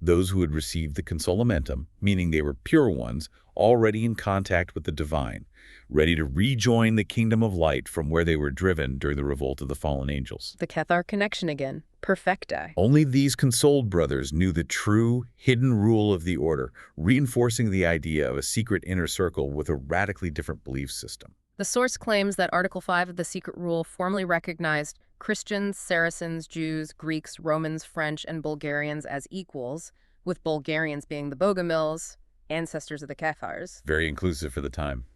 those who had received the consolamentum, meaning they were pure ones, already in contact with the divine, ready to rejoin the kingdom of light from where they were driven during the revolt of the fallen angels. The Cathar connection again. Perfecti. Only these consoled brothers knew the true, hidden rule of the order, reinforcing the idea of a secret inner circle with a radically different belief system. The source claims that Article 5 of the Secret Rule formally recognized Christians, Saracens, Jews, Greeks, Romans, French, and Bulgarians as equals, with Bulgarians being the Bogomils, ancestors of the Cathars. Very inclusive for the time,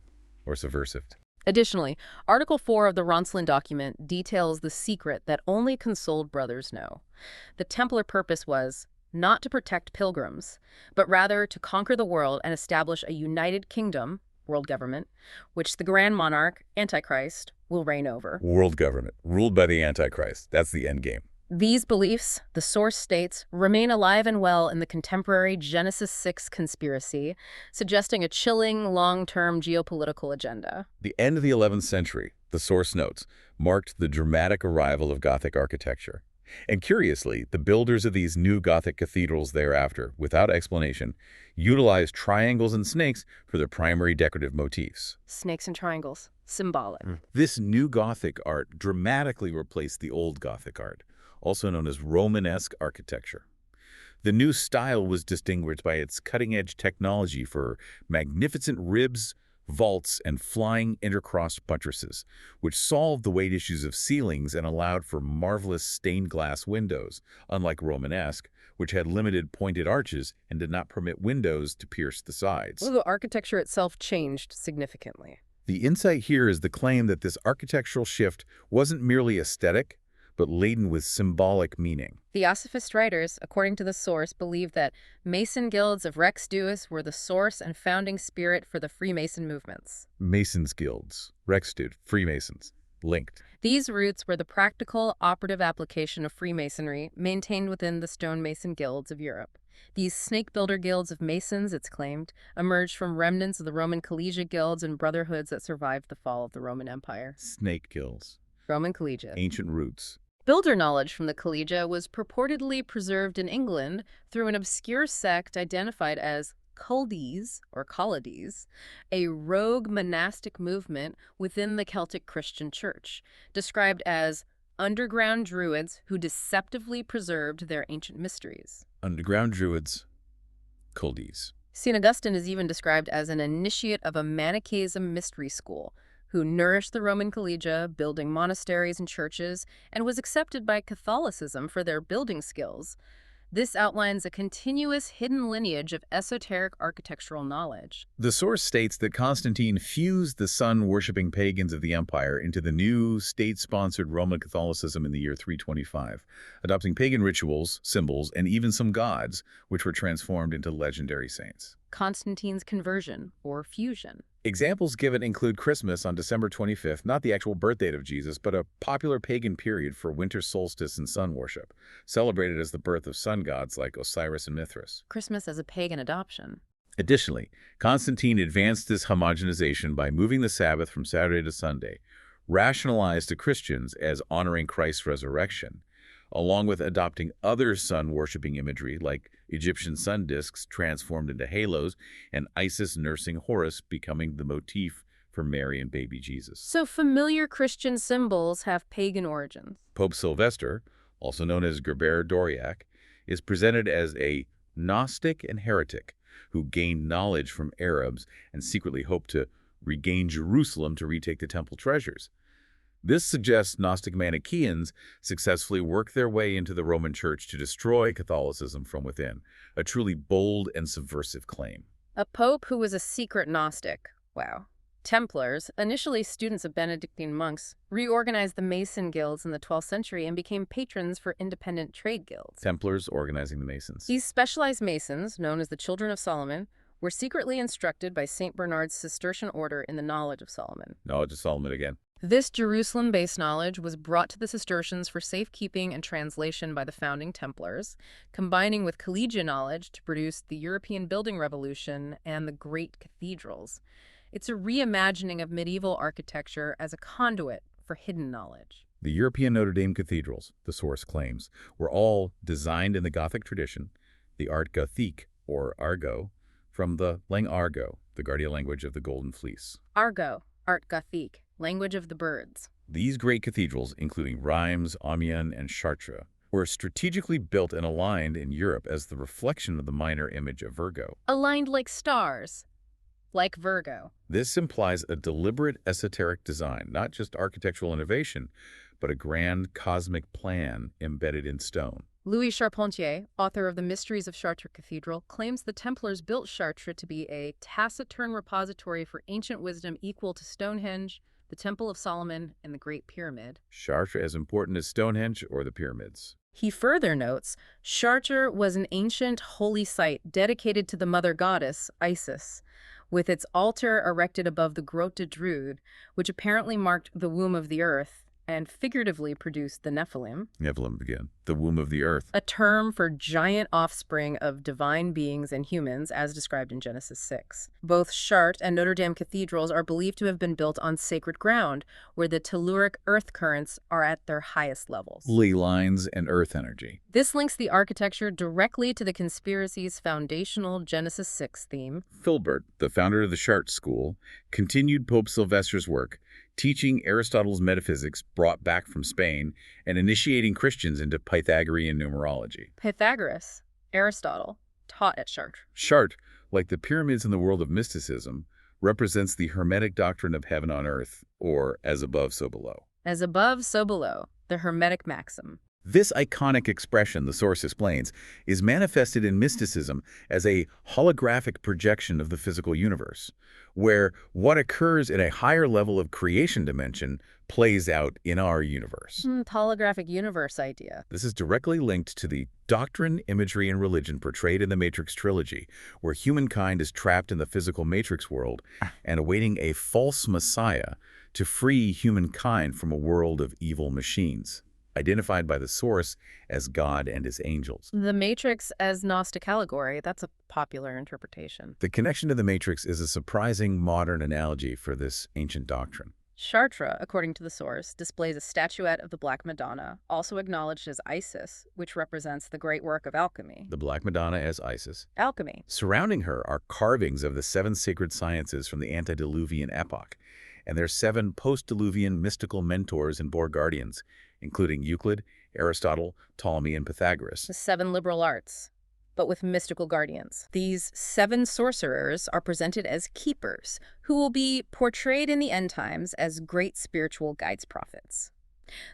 or subversive. Additionally, Article 4 of the Ronsland document details the secret that only consoled brothers know. The Templar purpose was not to protect pilgrims, but rather to conquer the world and establish a united kingdom, world government, which the Grand Monarch, Antichrist, will reign over. World government, ruled by the Antichrist. That's the end game. These beliefs, the source states, remain alive and well in the contemporary Genesis 6 conspiracy, suggesting a chilling, long-term geopolitical agenda. The end of the 11th century, the source notes, marked the dramatic arrival of Gothic architecture. And curiously, the builders of these new Gothic cathedrals thereafter, without explanation, utilized triangles and snakes for their primary decorative motifs. Snakes and triangles. Symbolic. This new Gothic art dramatically replaced the old Gothic art, also known as Romanesque architecture. The new style was distinguished by its cutting-edge technology for magnificent ribs, vaults, and flying intercrossed buttresses, which solved the weight issues of ceilings and allowed for marvelous stained glass windows, unlike Romanesque, which had limited pointed arches and did not permit windows to pierce the sides. Well, the architecture itself changed significantly. The insight here is the claim that this architectural shift wasn't merely aesthetic, but laden with symbolic meaning. Theosophist writers, according to the source, believe that Mason guilds of Rex Deus were the source and founding spirit for the Freemason movements. Masons guilds, Rex Deus, Freemasons, linked. These roots were the practical, operative application of Freemasonry maintained within the stonemason guilds of Europe. These snake-builder guilds of Masons, it's claimed, emerged from remnants of the Roman collegiate guilds and brotherhoods that survived the fall of the Roman Empire. Snake guilds. Roman collegiate. Ancient roots. Builder knowledge from the collegia was purportedly preserved in England through an obscure sect identified as culdes, or collides, a rogue monastic movement within the Celtic Christian Church, described as underground druids who deceptively preserved their ancient mysteries. Underground druids, culdes. St. Augustine is even described as an initiate of a Manichaeism mystery school who nourished the Roman collegia, building monasteries and churches, and was accepted by Catholicism for their building skills. This outlines a continuous hidden lineage of esoteric architectural knowledge. The source states that Constantine fused the sun-worshipping pagans of the empire into the new state-sponsored Roman Catholicism in the year 325, adopting pagan rituals, symbols, and even some gods, which were transformed into legendary saints. Constantine's conversion, or fusion. Examples given include Christmas on December 25th, not the actual birth date of Jesus, but a popular pagan period for winter solstice and sun worship, celebrated as the birth of sun gods like Osiris and Mithras. Christmas as a pagan adoption. Additionally, Constantine advanced this homogenization by moving the Sabbath from Saturday to Sunday, rationalized to Christians as honoring Christ's resurrection, along with adopting other sun-worshipping imagery like Egyptian sun discs transformed into halos and Isis nursing Horus becoming the motif for Mary and baby Jesus. So familiar Christian symbols have pagan origins. Pope Sylvester, also known as Gerbert d'Aurillac, is presented as a Gnostic and heretic who gained knowledge from Arabs and secretly hoped to regain Jerusalem to retake the temple treasures. This suggests Gnostic Manichaeans successfully worked their way into the Roman Church to destroy Catholicism from within, a truly bold and subversive claim. A pope who was a secret Gnostic. Wow. Templars, initially students of Benedictine monks, reorganized the Mason guilds in the 12th century and became patrons for independent trade guilds. Templars organizing the Masons. These specialized Masons, known as the Children of Solomon, were secretly instructed by St. Bernard's Cistercian order in the knowledge of Solomon. Knowledge of Solomon again. This Jerusalem-based knowledge was brought to the Cistercians for safekeeping and translation by the founding Templars, combining with collegiate knowledge to produce the European building revolution and the great cathedrals. It's a reimagining of medieval architecture as a conduit for hidden knowledge. The European Notre Dame cathedrals, the source claims, were all designed in the Gothic tradition, the Art Gothique, or Argot, from the langue Argot, the Guardian language of the Golden Fleece. Argot, Art Gothique, language of the birds. These great cathedrals, including Reims, Amiens, and Chartres, were strategically built and aligned in Europe as the reflection of the minor image of Virgo. Aligned like stars, like Virgo. This implies a deliberate esoteric design, not just architectural innovation, but a grand cosmic plan embedded in stone. Louis Charpentier, author of The Mysteries of Chartres Cathedral, claims the Templars built Chartres to be a taciturn repository for ancient wisdom equal to Stonehenge, the Temple of Solomon, and the Great Pyramid. Chartres as important as Stonehenge or the pyramids. He further notes, Chartres was an ancient holy site dedicated to the mother goddess, Isis, with its altar erected above the Grotte de Drude, which apparently marked the womb of the earth and figuratively produced the Nephilim. Nephilim again, the womb of the earth. A term for giant offspring of divine beings and humans, as described in Genesis 6. Both Chartres and Notre Dame cathedrals are believed to have been built on sacred ground, where the telluric earth currents are at their highest levels. Ley lines and earth energy. This links the architecture directly to the conspiracy's foundational Genesis 6 theme. Filbert, the founder of the Chartres school, continued Pope Sylvester's work, teaching Aristotle's metaphysics brought back from Spain and initiating Christians into Pythagorean numerology. Pythagoras, Aristotle, taught at Chartres. Chartres, like the pyramids in the world of mysticism, represents the Hermetic doctrine of heaven on earth, or as above, so below. As above, so below, the Hermetic maxim. This iconic expression, the source explains, is manifested in mysticism as a holographic projection of the physical universe, where what occurs in a higher level of creation dimension plays out in our universe. Holographic universe idea. This is directly linked to the doctrine, imagery, and religion portrayed in the Matrix trilogy, where humankind is trapped in the physical Matrix world and awaiting a false messiah to free humankind from a world of evil machines, identified by the source as God and his angels. The Matrix as Gnostic allegory, that's a popular interpretation. The connection to the Matrix is a surprising modern analogy for this ancient doctrine. Chartres, according to the source, displays a statuette of the Black Madonna, also acknowledged as Isis, which represents the great work of alchemy. The Black Madonna as Isis. Alchemy. Surrounding her are carvings of the 7 sacred sciences from the antediluvian epoch, and their 7 post-diluvian mystical mentors and guardians, including Euclid, Aristotle, Ptolemy, and Pythagoras. The 7 liberal arts, but with mystical guardians. These 7 sorcerers are presented as keepers, who will be portrayed in the end times as great spiritual guides prophets.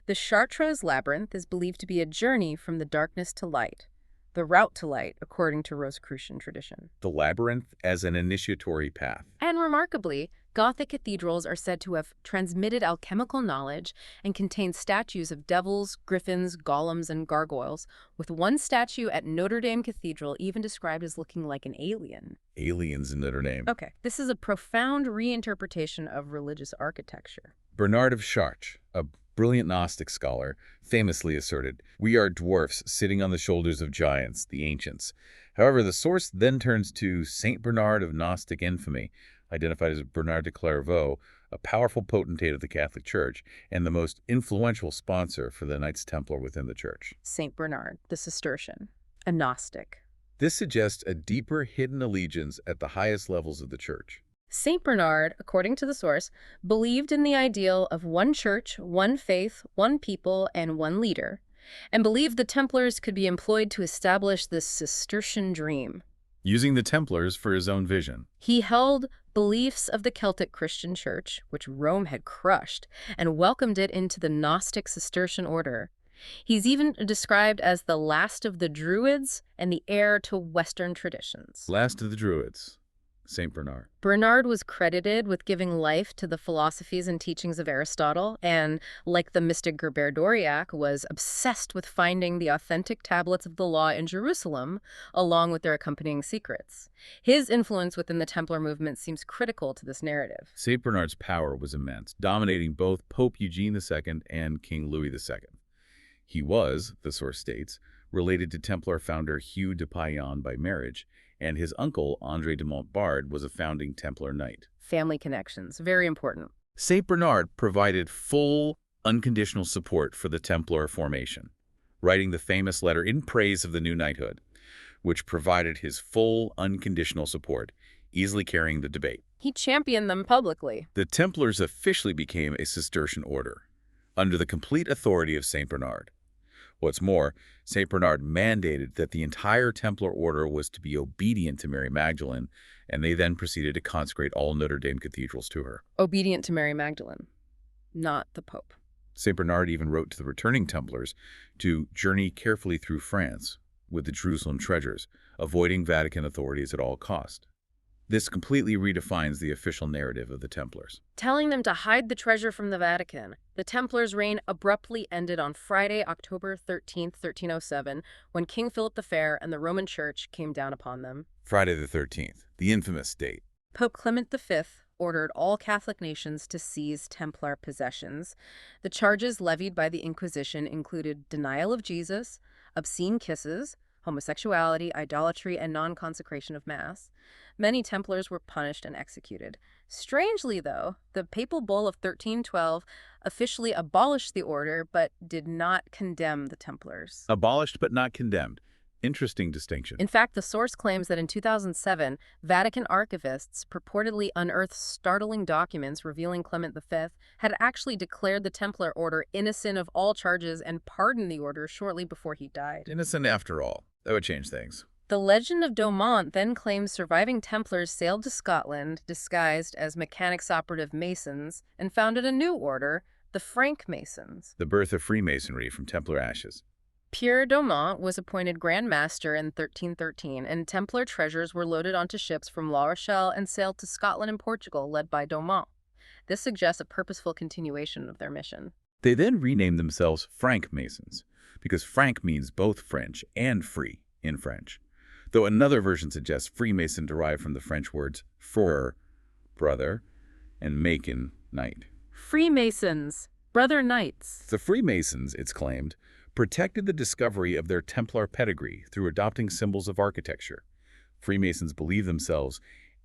The Chartres labyrinth is believed to be a journey from the darkness to light, the route to light, according to Rosicrucian tradition. The labyrinth as an initiatory path. And remarkably, Gothic cathedrals are said to have transmitted alchemical knowledge and contain statues of devils, griffins, golems, and gargoyles, with one statue at Notre Dame Cathedral even described as looking like an alien. Aliens in Notre Dame. Okay, this is a profound reinterpretation of religious architecture. Bernard of Chartres, a brilliant Gnostic scholar, famously asserted, "We are dwarfs sitting on the shoulders of giants, the ancients." However, the source then turns to Saint Bernard of Gnostic infamy, identified as Bernard de Clairvaux, a powerful potentate of the Catholic Church and the most influential sponsor for the Knights Templar within the Church. Saint Bernard, the Cistercian, a Gnostic. This suggests a deeper hidden allegiance at the highest levels of the Church. Saint Bernard, according to the source, believed in the ideal of one church, one faith, one people, and one leader, and believed the Templars could be employed to establish this Cistercian dream. Using the Templars for his own vision. He held beliefs of the Celtic Christian Church, which Rome had crushed, and welcomed it into the Gnostic Cistercian order. He's even described as the last of the Druids and the heir to Western traditions. Last of the Druids. Saint Bernard. Bernard was credited with giving life to the philosophies and teachings of Aristotle, and, like the mystic Gerbert d'Aurillac, was obsessed with finding the authentic tablets of the law in Jerusalem, along with their accompanying secrets. His influence within the Templar movement seems critical to this narrative. Saint Bernard's power was immense, dominating both Pope Eugene II and King Louis II. He was, the source states, related to Templar founder Hugh de Payan by marriage, and his uncle, André de Montbard, was a founding Templar knight. Family connections, very important. Saint Bernard provided full, unconditional support for the Templar formation, writing the famous letter in praise of the new knighthood, which provided his full, unconditional support, easily carrying the debate. He championed them publicly. The Templars officially became a Cistercian order, under the complete authority of Saint Bernard. What's more, St. Bernard mandated that the entire Templar order was to be obedient to Mary Magdalene, and they then proceeded to consecrate all Notre Dame cathedrals to her. Obedient to Mary Magdalene, not the Pope. St. Bernard even wrote to the returning Templars to journey carefully through France with the Jerusalem treasures, avoiding Vatican authorities at all cost. This completely redefines the official narrative of the Templars. Telling them to hide the treasure from the Vatican, the Templars' reign abruptly ended on Friday, October 13, 1307, when King Philip the Fair and the Roman Church came down upon them. Friday the 13th, the infamous date. Pope Clement V ordered all Catholic nations to seize Templar possessions. The charges levied by the Inquisition included denial of Jesus, obscene kisses, homosexuality, idolatry, and non-consecration of Mass. Many Templars were punished and executed. Strangely, though, the Papal Bull of 1312 officially abolished the order, but did not condemn the Templars. Abolished but not condemned. Interesting distinction. In fact, the source claims that in 2007, Vatican archivists purportedly unearthed startling documents revealing Clement V had actually declared the Templar order innocent of all charges and pardoned the order shortly before he died. Innocent after all. That would change things. The legend of Domont then claims surviving Templars sailed to Scotland, disguised as mechanics operative Masons, and founded a new order, the Frank Masons. The birth of Freemasonry from Templar ashes. Pierre Domont was appointed Grand Master in 1313, and Templar treasures were loaded onto ships from La Rochelle and sailed to Scotland and Portugal, led by Domont. This suggests a purposeful continuation of their mission. They then renamed themselves Frank Masons, because Frank means both French and free in French. Though another version suggests Freemason derived from the French words frère, brother, and macon, knight. Freemasons, brother knights. The Freemasons, it's claimed, protected the discovery of their Templar pedigree through adopting symbols of architecture. Freemasons believed themselves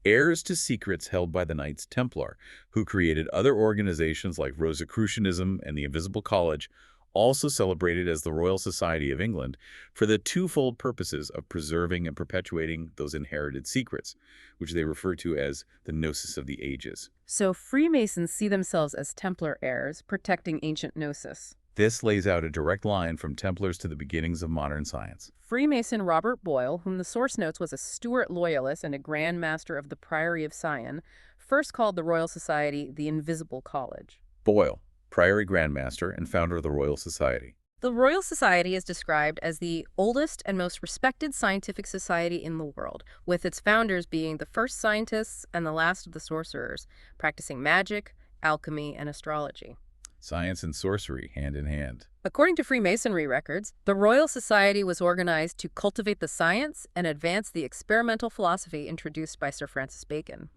heirs to secrets held by the Knights Templar, who created other organizations like Rosicrucianism and the Invisible College, also celebrated as the Royal Society of England for the twofold purposes of preserving and perpetuating those inherited secrets, which they refer to as the Gnosis of the Ages. So Freemasons see themselves as Templar heirs, protecting ancient Gnosis. This lays out a direct line from Templars to the beginnings of modern science. Freemason Robert Boyle, whom the source notes was a Stuart loyalist and a Grand Master of the Priory of Sion, first called the Royal Society the Invisible College. Boyle, Priory Grand Master and founder of the Royal Society. The Royal Society is described as the oldest and most respected scientific society in the world, with its founders being the first scientists and the last of the sorcerers, practicing magic, alchemy, and astrology. Science and sorcery hand in hand. According to Freemasonry records, the Royal Society was organized to cultivate the science and advance the experimental philosophy introduced by Sir Francis Bacon.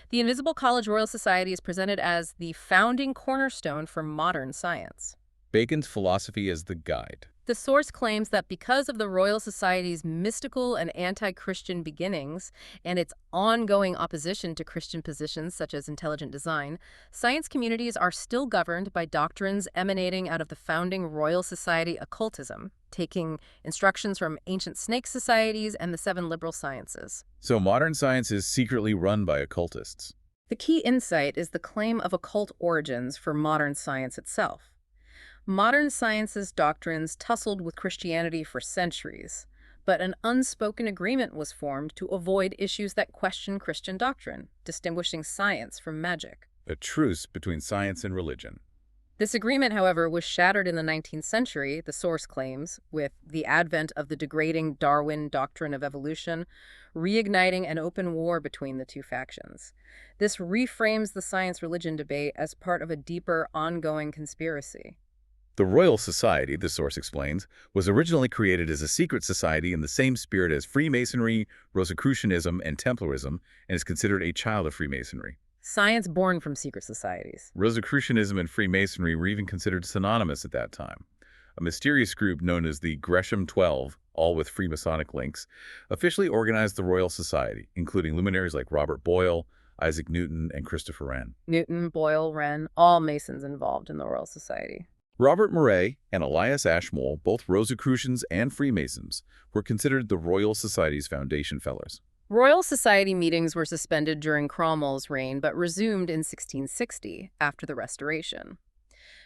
The Invisible College Royal Society is presented as the founding cornerstone for modern science. Bacon's philosophy as the guide. The source claims that because of the Royal Society's mystical and anti-Christian beginnings and its ongoing opposition to Christian positions such as intelligent design, science communities are still governed by doctrines emanating out of the founding Royal Society occultism, taking instructions from ancient snake societies and the seven liberal sciences. So modern science is secretly run by occultists. The key insight is the claim of occult origins for modern science itself. Modern science's doctrines tussled with Christianity for centuries, but an unspoken agreement was formed to avoid issues that question Christian doctrine, distinguishing science from magic. A truce between science and religion. This agreement, however, was shattered in the 19th century, the source claims, with the advent of the degrading Darwin doctrine of evolution, reigniting an open war between the two factions. This reframes the science-religion debate as part of a deeper, ongoing conspiracy. The Royal Society, the source explains, was originally created as a secret society in the same spirit as Freemasonry, Rosicrucianism, and Templarism, and is considered a child of Freemasonry. Science born from secret societies. Rosicrucianism and Freemasonry were even considered synonymous at that time. A mysterious group known as the Gresham 12, all with Freemasonic links, officially organized the Royal Society, including luminaries like Robert Boyle, Isaac Newton, and Christopher Wren. Newton, Boyle, Wren, all Masons involved in the Royal Society. Robert Murray and Elias Ashmole, both Rosicrucians and Freemasons, were considered the Royal Society's foundation fellows. Royal Society meetings were suspended during Cromwell's reign but resumed in 1660 after the Restoration.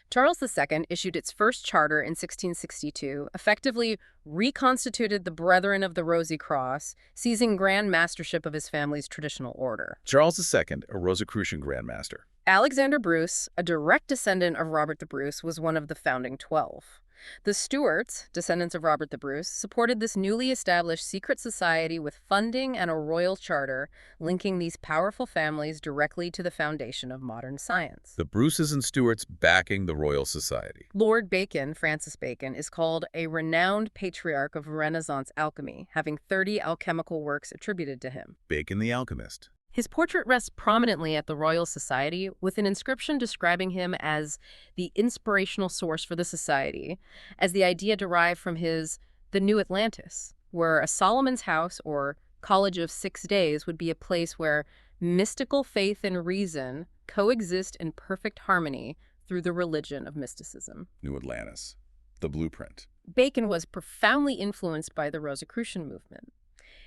Charles II issued its first charter in 1662, effectively reconstituted the Brethren of the Rosy Cross, seizing grand mastership of his family's traditional order. Charles II, a Rosicrucian Grand Master. Alexander Bruce, a direct descendant of Robert the Bruce, was one of the founding 12. The Stuarts, descendants of Robert the Bruce, supported this newly established secret society with funding and a royal charter, linking these powerful families directly to the foundation of modern science. The Bruces and Stuarts backing the Royal Society. Lord Bacon, Francis Bacon, is called a renowned patriarch of Renaissance alchemy, having 30 alchemical works attributed to him. Bacon the Alchemist. His portrait rests prominently at the Royal Society, with an inscription describing him as the inspirational source for the society, as the idea derived from his The New Atlantis, where a Solomon's House, or College of 6 Days, would be a place where mystical faith and reason coexist in perfect harmony through the religion of mysticism. New Atlantis. The blueprint. Bacon was profoundly influenced by the Rosicrucian movement.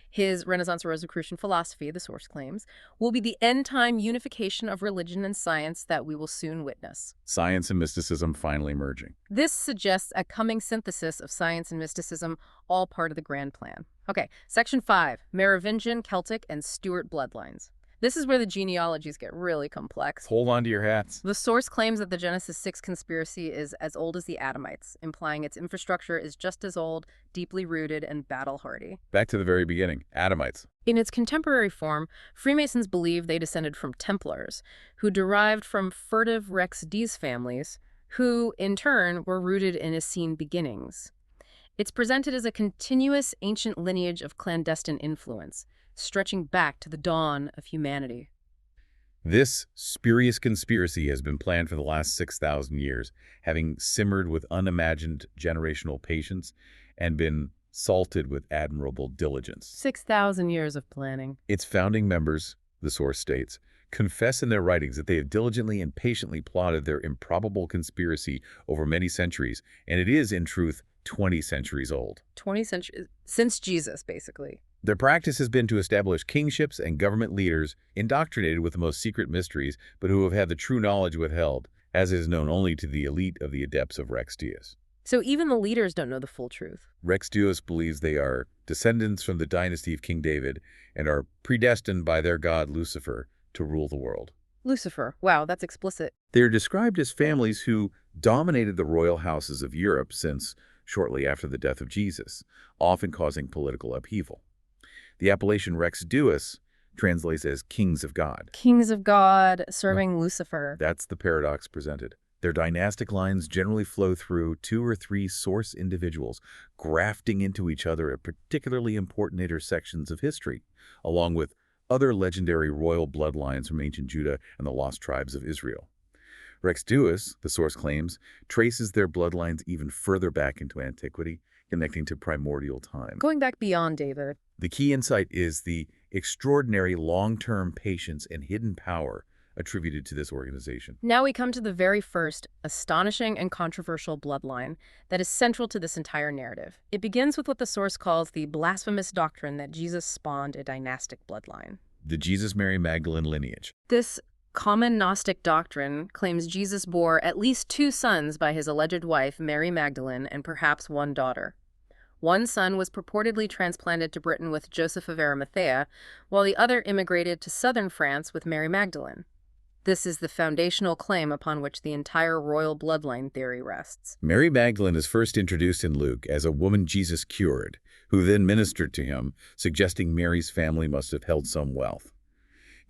His Renaissance Rosicrucian philosophy, the source claims, will be the end-time unification of religion and science that we will soon witness. Science and mysticism finally merging. This suggests a coming synthesis of science and mysticism, all part of the grand plan. Okay, Section 5, Merovingian, Celtic, and Stuart bloodlines. This is where the genealogies get really complex. Hold on to your hats. The source claims that the Genesis 6 conspiracy is as old as the Adamites, implying its infrastructure is just as old, deeply rooted, and battle-hardy. Back to the very beginning, Adamites. In its contemporary form, Freemasons believe they descended from Templars, who derived from furtive Rex Deus families, who, in turn, were rooted in Essene beginnings. It's presented as a continuous ancient lineage of clandestine influence, stretching back to the dawn of humanity. This spurious conspiracy has been planned for the last 6,000 years, having simmered with unimagined generational patience and been salted with admirable diligence. 6,000 years of planning. Its founding members, the source states, confess in their writings that they have diligently and patiently plotted their improbable conspiracy over many centuries, and it is, in truth, 20 centuries old. 20 centuries, since Jesus, basically. Their practice has been to establish kingships and government leaders indoctrinated with the most secret mysteries, but who have had the true knowledge withheld, as is known only to the elite of the adepts of Rex Deus. So even the leaders don't know the full truth. Rex Deus believes they are descendants from the dynasty of King David and are predestined by their god Lucifer to rule the world. Lucifer. Wow, that's explicit. They are described as families who dominated the royal houses of Europe since shortly after the death of Jesus, often causing political upheaval. The appellation Rex Deus translates as kings of God. Kings of God serving Lucifer. That's the paradox presented. Their dynastic lines generally flow through 2 or 3 source individuals, grafting into each other at particularly important intersections of history, along with other legendary royal bloodlines from ancient Judah and the lost tribes of Israel. Rex Deus, the source claims, traces their bloodlines even further back into antiquity, connecting to primordial time. Going back beyond David. The key insight is the extraordinary long-term patience and hidden power attributed to this organization. Now we come to the very first, astonishing and controversial bloodline that is central to this entire narrative. It begins with what the source calls the blasphemous doctrine that Jesus spawned a dynastic bloodline. The Jesus Mary Magdalene lineage. This common Gnostic doctrine claims Jesus bore at least 2 sons by his alleged wife, Mary Magdalene, and perhaps 1 daughter. One son was purportedly transplanted to Britain with Joseph of Arimathea, while the other immigrated to southern France with Mary Magdalene. This is the foundational claim upon which the entire royal bloodline theory rests. Mary Magdalene is first introduced in Luke as a woman Jesus cured, who then ministered to him, suggesting Mary's family must have held some wealth.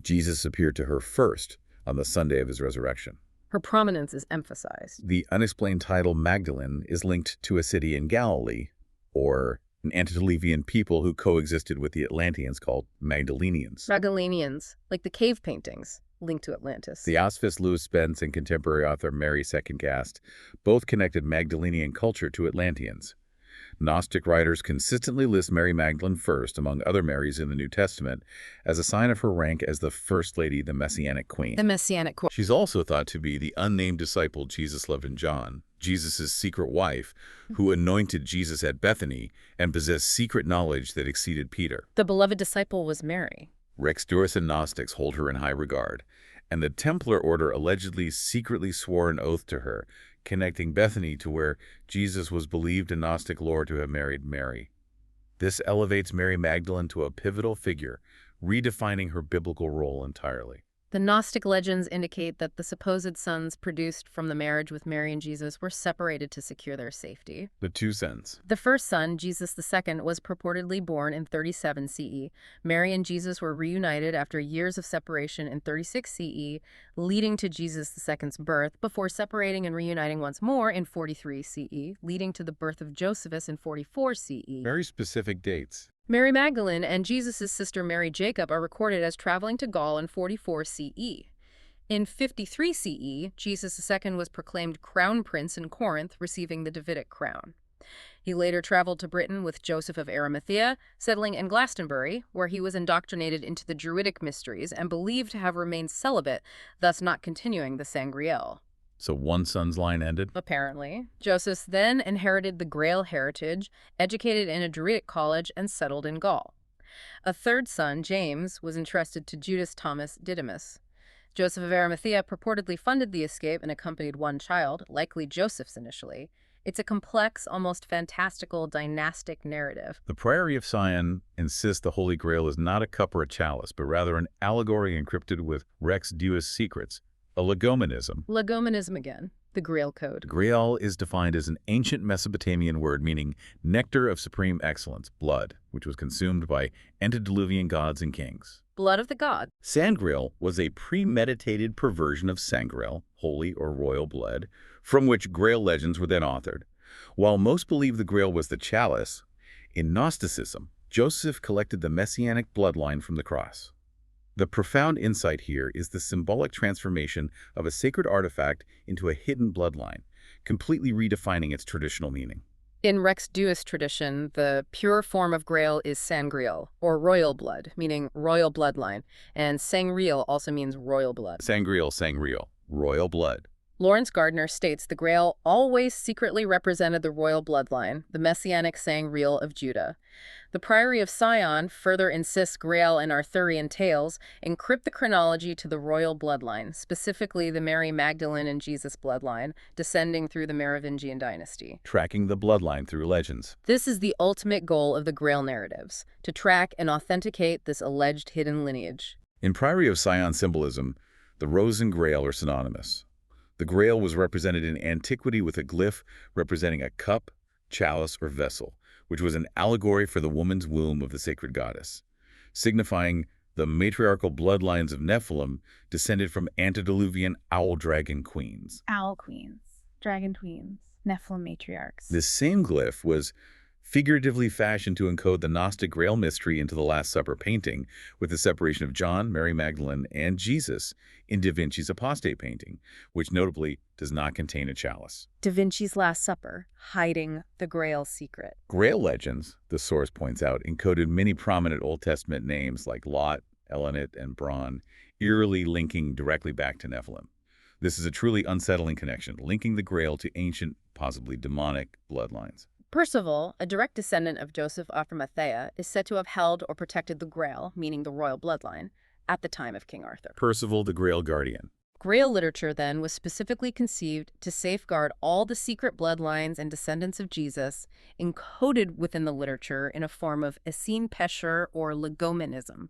Jesus appeared to her first on the Sunday of his resurrection. Her prominence is emphasized. The unexplained title Magdalene is linked to a city in Galilee, or an antediluvian people who coexisted with the Atlanteans called Magdalenians. Magdalenians, like the cave paintings, linked to Atlantis. Theosophist Louis Spence and contemporary author Mary Secondcast both connected Magdalenian culture to Atlanteans. Gnostic writers consistently list Mary Magdalene first, among other Marys in the New Testament, as a sign of her rank as the First Lady, the Messianic Queen. The Messianic Queen. She's also thought to be the unnamed disciple Jesus loved in John, Jesus' secret wife, who anointed Jesus at Bethany and possessed secret knowledge that exceeded Peter. The beloved disciple was Mary. Rex Deus and Gnostics hold her in high regard, and the Templar order allegedly secretly swore an oath to her, connecting Bethany to where Jesus was believed in Gnostic lore to have married Mary. This elevates Mary Magdalene to a pivotal figure, redefining her biblical role entirely. The Gnostic legends indicate that the supposed sons produced from the marriage with Mary and Jesus were separated to secure their safety. The 2 sons. The first son, Jesus II, was purportedly born in 37 CE. Mary and Jesus were reunited after years of separation in 36 CE, leading to Jesus II's birth, before separating and reuniting once more in 43 CE, leading to the birth of Josephus in 44 CE. Very specific dates. Mary Magdalene and Jesus' sister Mary Jacob are recorded as traveling to Gaul in 44 CE. In 53 CE, Jesus II was proclaimed crown prince in Corinth, receiving the Davidic crown. He later traveled to Britain with Joseph of Arimathea, settling in Glastonbury, where he was indoctrinated into the Druidic mysteries and believed to have remained celibate, thus not continuing the Sangreal. So one son's line ended? Apparently. Joseph then inherited the Grail heritage, educated in a Druidic college, and settled in Gaul. A third son, James, was entrusted to Judas Thomas Didymus. Joseph of Arimathea purportedly funded the escape and accompanied one child, likely Joseph's initially. It's a complex, almost fantastical, dynastic narrative. The Priory of Sion insists the Holy Grail is not a cup or a chalice, but rather an allegory encrypted with Rex Deus secrets. A legomenism. Legomenism again, the Grail code. Grail is defined as an ancient Mesopotamian word meaning nectar of supreme excellence, blood, which was consumed by antediluvian gods and kings. Blood of the god. Sangreal was a premeditated perversion of sangreal, holy or royal blood, from which Grail legends were then authored. While most believe the Grail was the chalice, in Gnosticism, Joseph collected the messianic bloodline from the cross. The profound insight here is the symbolic transformation of a sacred artifact into a hidden bloodline, completely redefining its traditional meaning. In Rex Deus tradition, the pure form of Grail is sangreal, or royal blood, meaning royal bloodline, and sangreal also means royal blood. Sangreal, royal blood. Lawrence Gardner states the Grail always secretly represented the royal bloodline, the messianic sangreal of Judah. The Priory of Sion further insists Grail and Arthurian tales encrypt the chronology to the royal bloodline, specifically the Mary Magdalene and Jesus bloodline, descending through the Merovingian dynasty. Tracking the bloodline through legends. This is the ultimate goal of the Grail narratives, to track and authenticate this alleged hidden lineage. In Priory of Sion symbolism, the rose and Grail are synonymous. The Grail was represented in antiquity with a glyph representing a cup, chalice, or vessel, which was an allegory for the woman's womb of the sacred goddess, signifying the matriarchal bloodlines of Nephilim descended from antediluvian owl-dragon queens. Owl queens, dragon queens, Nephilim matriarchs. This same glyph was figuratively fashioned to encode the Gnostic Grail mystery into the Last Supper painting, with the separation of John, Mary Magdalene, and Jesus in Da Vinci's apostate painting, which notably does not contain a chalice. Da Vinci's Last Supper, hiding the Grail secret. Grail legends, the source points out, encoded many prominent Old Testament names like Lot, Elenit, and Bron, eerily linking directly back to Nephilim. This is a truly unsettling connection, linking the Grail to ancient, possibly demonic, bloodlines. Percival, a direct descendant of Joseph of Arimathea, is said to have held or protected the Grail, meaning the royal bloodline, at the time of King Arthur. Percival, the Grail guardian. Grail literature, then, was specifically conceived to safeguard all the secret bloodlines and descendants of Jesus, encoded within the literature in a form of Essene Pesher or legomenism.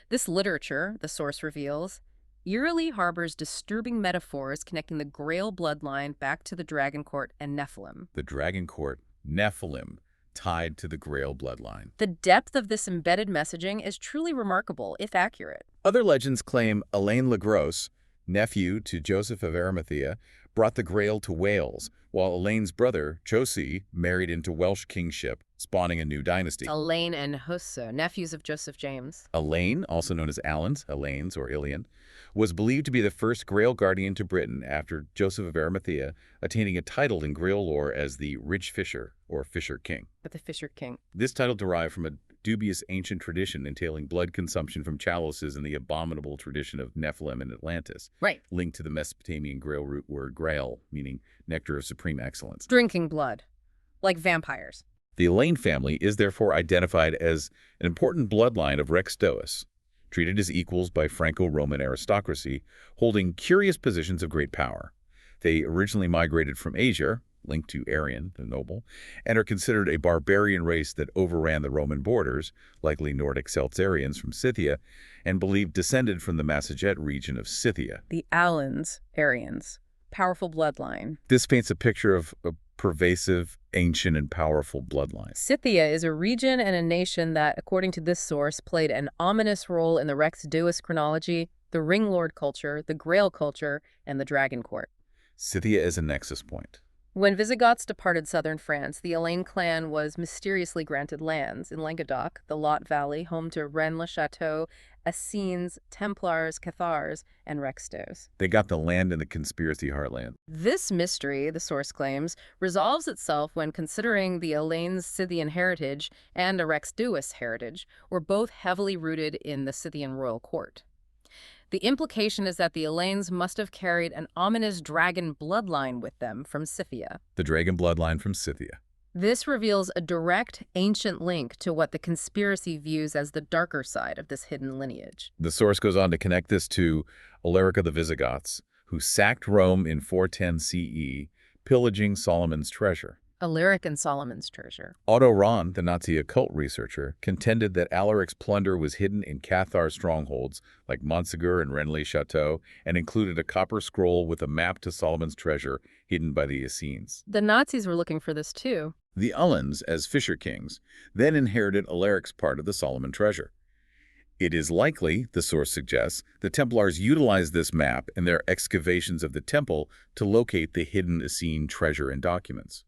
This literature, the source reveals, eerily harbors disturbing metaphors connecting the Grail bloodline back to the Dragon Court and Nephilim. The Dragon Court, Nephilim, tied to the Grail bloodline. The depth of this embedded messaging is truly remarkable, if accurate. Other legends claim Alain le Gros, nephew to Joseph of Arimathea, brought the Grail to Wales, while Alain's brother, Josie, married into Welsh kingship, spawning a new dynasty. Alain and Husso, nephews of Joseph James. Alain, also known as Alans, Alains, or Ilian, was believed to be the first Grail guardian to Britain after Joseph of Arimathea, attaining a title in Grail lore as the Rich Fisher, or Fisher King. But the Fisher King. This title derived from a dubious ancient tradition entailing blood consumption from chalices and the abominable tradition of Nephilim in Atlantis, Right. linked to the Mesopotamian Grail root word Grail, meaning nectar of supreme excellence. Drinking blood. Like vampires. The Alain family is therefore identified as an important bloodline of Rex Deus, treated as equals by Franco-Roman aristocracy, holding curious positions of great power. They originally migrated from Asia, linked to Aryan, the noble, and are considered a barbarian race that overran the Roman borders, likely Nordic Celts-Aryans from Scythia, and believed descended from the Massaget region of Scythia. The Alans, Aryans. Powerful bloodline. This paints a picture of a pervasive, ancient, and powerful bloodline. Scythia is a region and a nation that, according to this source, played an ominous role in the Rex Deus chronology, the Ring Lord culture, the Grail culture, and the Dragon Court. Scythia is a nexus point. When Visigoths departed southern France, the Alain clan was mysteriously granted lands in Languedoc, the Lot Valley, home to Rennes-le-Château, Essenes, Templars, Cathars, and Rex Deus. They got the land in the conspiracy heartland. This mystery, the source claims, resolves itself when considering the Alain's Scythian heritage and a Rex Deus heritage were both heavily rooted in the Scythian royal court. The implication is that the Alains must have carried an ominous dragon bloodline with them from Scythia. The dragon bloodline from Scythia. This reveals a direct, ancient link to what the conspiracy views as the darker side of this hidden lineage. The source goes on to connect this to Alaric of the Visigoths, who sacked Rome in 410 CE, pillaging Solomon's treasure. Alaric and Solomon's treasure. Otto Rahn, the Nazi occult researcher, contended that Alaric's plunder was hidden in Cathar strongholds like Montsegur and Rennes-le-Château, and included a copper scroll with a map to Solomon's treasure hidden by the Essenes. The Nazis were looking for this too. The Uhlans, as Fisher-Kings, then inherited Alaric's part of the Solomon treasure. It is likely, the source suggests, the Templars utilized this map in their excavations of the temple to locate the hidden Essene treasure and documents.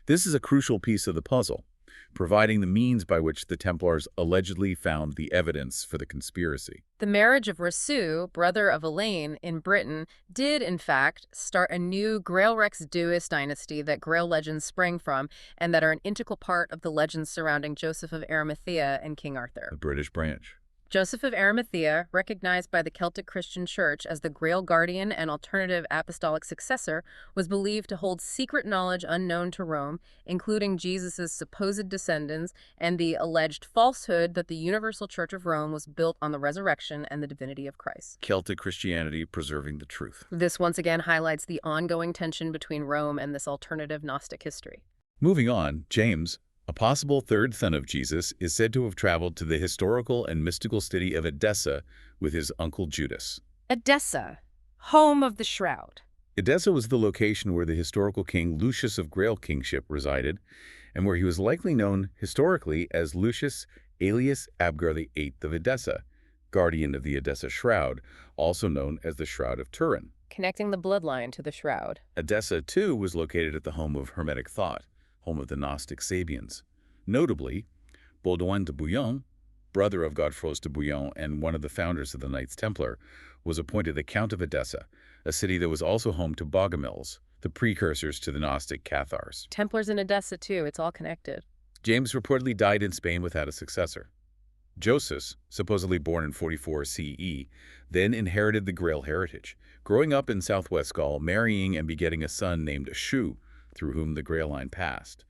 This is a crucial piece of the puzzle. providing the means by which the Templars allegedly found the evidence for the conspiracy. The marriage of Rex, brother of Elaine, in Britain did, in fact, start a new Grail Rex Deus dynasty that Grail legends sprang from and that are an integral part of the legends surrounding Joseph of Arimathea and King Arthur. The British branch. Joseph of Arimathea, recognized by the Celtic Christian Church as the Grail guardian and alternative apostolic successor, was believed to hold secret knowledge unknown to Rome, including Jesus' supposed descendants and the alleged falsehood that the Universal Church of Rome was built on the resurrection and the divinity of Christ. Celtic Christianity preserving the truth. This once again highlights the ongoing tension between Rome and this alternative Gnostic history. Moving on, James, a possible third son of Jesus, is said to have traveled to the historical and mystical city of Edessa with his uncle Judas. Edessa, home of the Shroud. Edessa was the location where the historical king Lucius of Grail kingship resided, and where he was likely known historically as Lucius alias Abgar VIII of Edessa, guardian of the Edessa Shroud, also known as the Shroud of Turin. Connecting the bloodline to the Shroud. Edessa, too, was located at the home of Hermetic thought, home of the Gnostic Sabians. Notably, Baudouin de Bouillon, brother of Godefroy de Bouillon and one of the founders of the Knights Templar, was appointed the Count of Edessa, a city that was also home to Bogomils, the precursors to the Gnostic Cathars. Templars in Edessa, too. It's all connected. James reportedly died in Spain without a successor. Joseph, supposedly born in 44 CE, then inherited the Grail heritage, growing up in southwest Gaul, marrying and begetting a son named Shu, through whom the Grail line passed.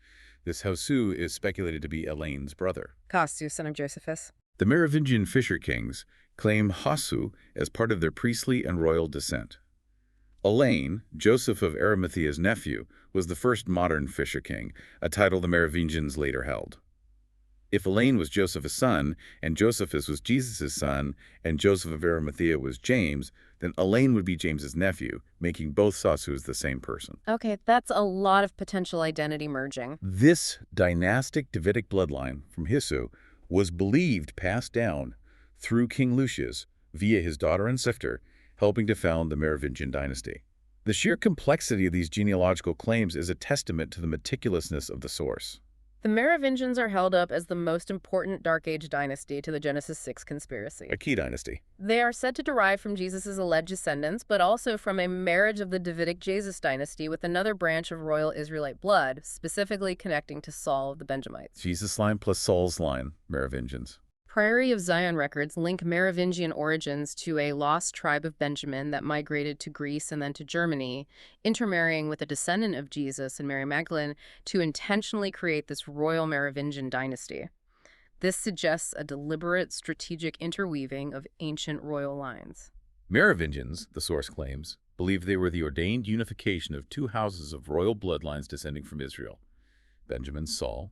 This Hosu is speculated to be Elaine's brother. Castu, son of Josephus. The Merovingian fisher kings claim Hosu as part of their priestly and royal descent. Elaine, Joseph of Arimathea's nephew, was the first modern fisher king, a title the Merovingians later held. If Elaine was Joseph's son, and Josephus was Jesus' son, and Joseph of Arimathea was James, then Elaine would be James's nephew, making both Hosus the same person. Okay, that's a lot of potential identity merging. This dynastic Davidic bloodline from Hisu was believed passed down through King Lucius via his daughter and sister, helping to found the Merovingian dynasty. The sheer complexity of these genealogical claims is a testament to the meticulousness of the source. The Merovingians are held up as the most important Dark Age dynasty to the Genesis 6 conspiracy. A key dynasty. They are said to derive from Jesus' alleged descendants, but also from a marriage of the Davidic Jesus dynasty with another branch of royal Israelite blood, specifically connecting to Saul of the Benjamites. Jesus' line plus Saul's line, Merovingians. Priory of Sion records link Merovingian origins to a lost tribe of Benjamin that migrated to Greece and then to Germany, intermarrying with a descendant of Jesus and Mary Magdalene to intentionally create this royal Merovingian dynasty. This suggests a deliberate, strategic interweaving of ancient royal lines. Merovingians, the source claims, believed they were the ordained unification of two houses of royal bloodlines descending from Israel, Benjamin, Saul,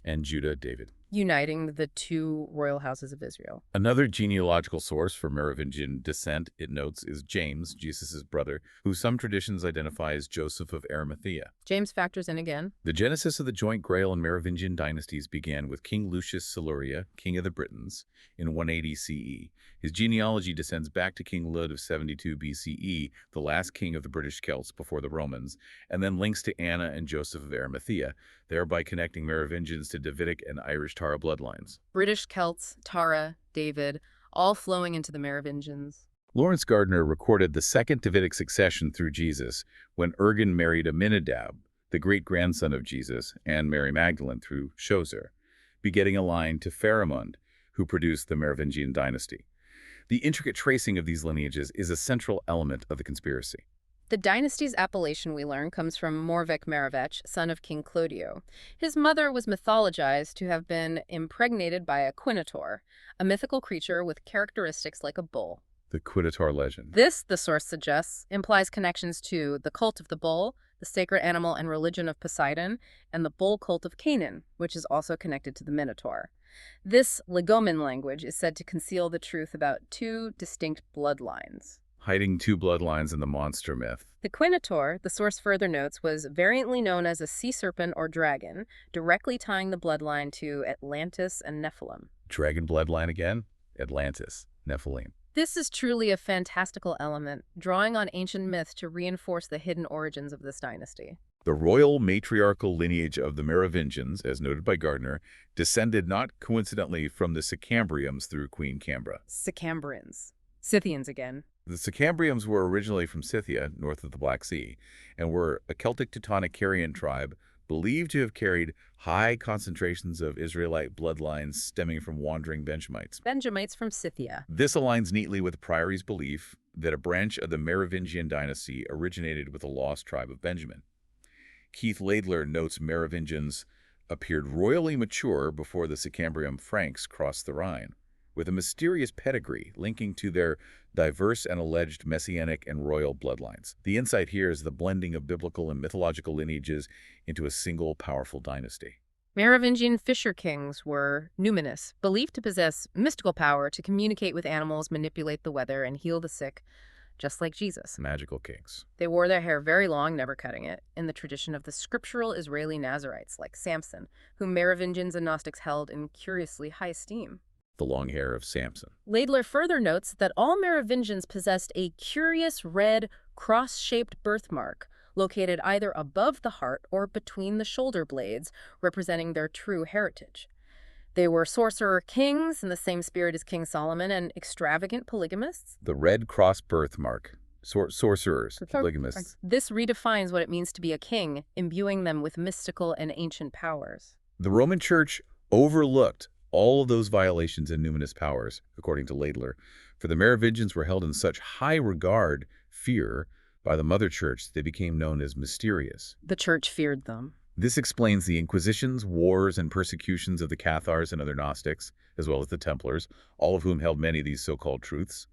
and Judah, David. Uniting the two royal houses of Israel. Another genealogical source for Merovingian descent, it notes, is James, Jesus' brother, who some traditions identify as Joseph of Arimathea. James factors in again. The genesis of the joint Grail and Merovingian dynasties began with King Lucius Siluria, king of the Britons, in 180 CE. His genealogy descends back to King Lud of 72 BCE, the last king of the British Celts before the Romans, and then links to Anna and Joseph of Arimathea, thereby connecting Merovingians to Davidic and Irish Tara bloodlines. British Celts, Tara, David, all flowing into the Merovingians. Lawrence Gardner recorded the second Davidic succession through Jesus when Ergen married Aminadab, the great-grandson of Jesus, and Mary Magdalene through Shozer, begetting a line to Pharamond, who produced the Merovingian dynasty. The intricate tracing of these lineages is a central element of the conspiracy. The dynasty's appellation, we learn, comes from Morvek Merovech, son of King Clodio. His mother was mythologized to have been impregnated by a quinator, a mythical creature with characteristics like a bull. The Quinator legend. This, the source suggests, implies connections to the cult of the bull, the sacred animal and religion of Poseidon, and the bull cult of Canaan, which is also connected to the Minotaur. This legomen language is said to conceal the truth about two distinct bloodlines. Hiding two bloodlines in the monster myth. The quinator, the source further notes, was variantly known as a sea serpent or dragon, directly tying the bloodline to Atlantis and Nephilim. Dragon bloodline again? Atlantis, Nephilim. This is truly a fantastical element, drawing on ancient myth to reinforce the hidden origins of this dynasty. The royal matriarchal lineage of the Merovingians, as noted by Gardner, descended not coincidentally from the Sicambriums through Queen Cambra. Sicambrians. Scythians again. The Sicambriums were originally from Scythia, north of the Black Sea, and were a Celtic Teutonic Carian tribe believed to have carried high concentrations of Israelite bloodlines stemming from wandering Benjamites. Benjamites from Scythia. This aligns neatly with Priory's belief that a branch of the Merovingian dynasty originated with the lost tribe of Benjamin. Keith Laidler notes Merovingians appeared royally mature before the Sicambrium Franks crossed the Rhine, with a mysterious pedigree linking to their diverse and alleged messianic and royal bloodlines. The insight here is the blending of biblical and mythological lineages into a single powerful dynasty. Merovingian fisher kings were numinous, believed to possess mystical power to communicate with animals, manipulate the weather, and heal the sick, just like Jesus. Magical kings. They wore their hair very long, never cutting it, in the tradition of the scriptural Israeli Nazarites, like Samson, whom Merovingians and Gnostics held in curiously high esteem. The long hair of Samson. Laidler further notes that all Merovingians possessed a curious red, cross-shaped birthmark located either above the heart or between the shoulder blades, representing their true heritage. They were Sorcerer-Kings in the same spirit as King Solomon and extravagant polygamists. The red cross birthmark. Sorcerers, polygamists. This redefines what it means to be a king, imbuing them with mystical and ancient powers. The Roman Church overlooked all of those violations and numinous powers, according to Laidler, for the Merovingians were held in such high regard, fear, by the Mother Church, they became known as mysterious. The Church feared them. This explains the Inquisitions, wars, and persecutions of the Cathars and other Gnostics, as well as the Templars, all of whom held many of these so-called truths.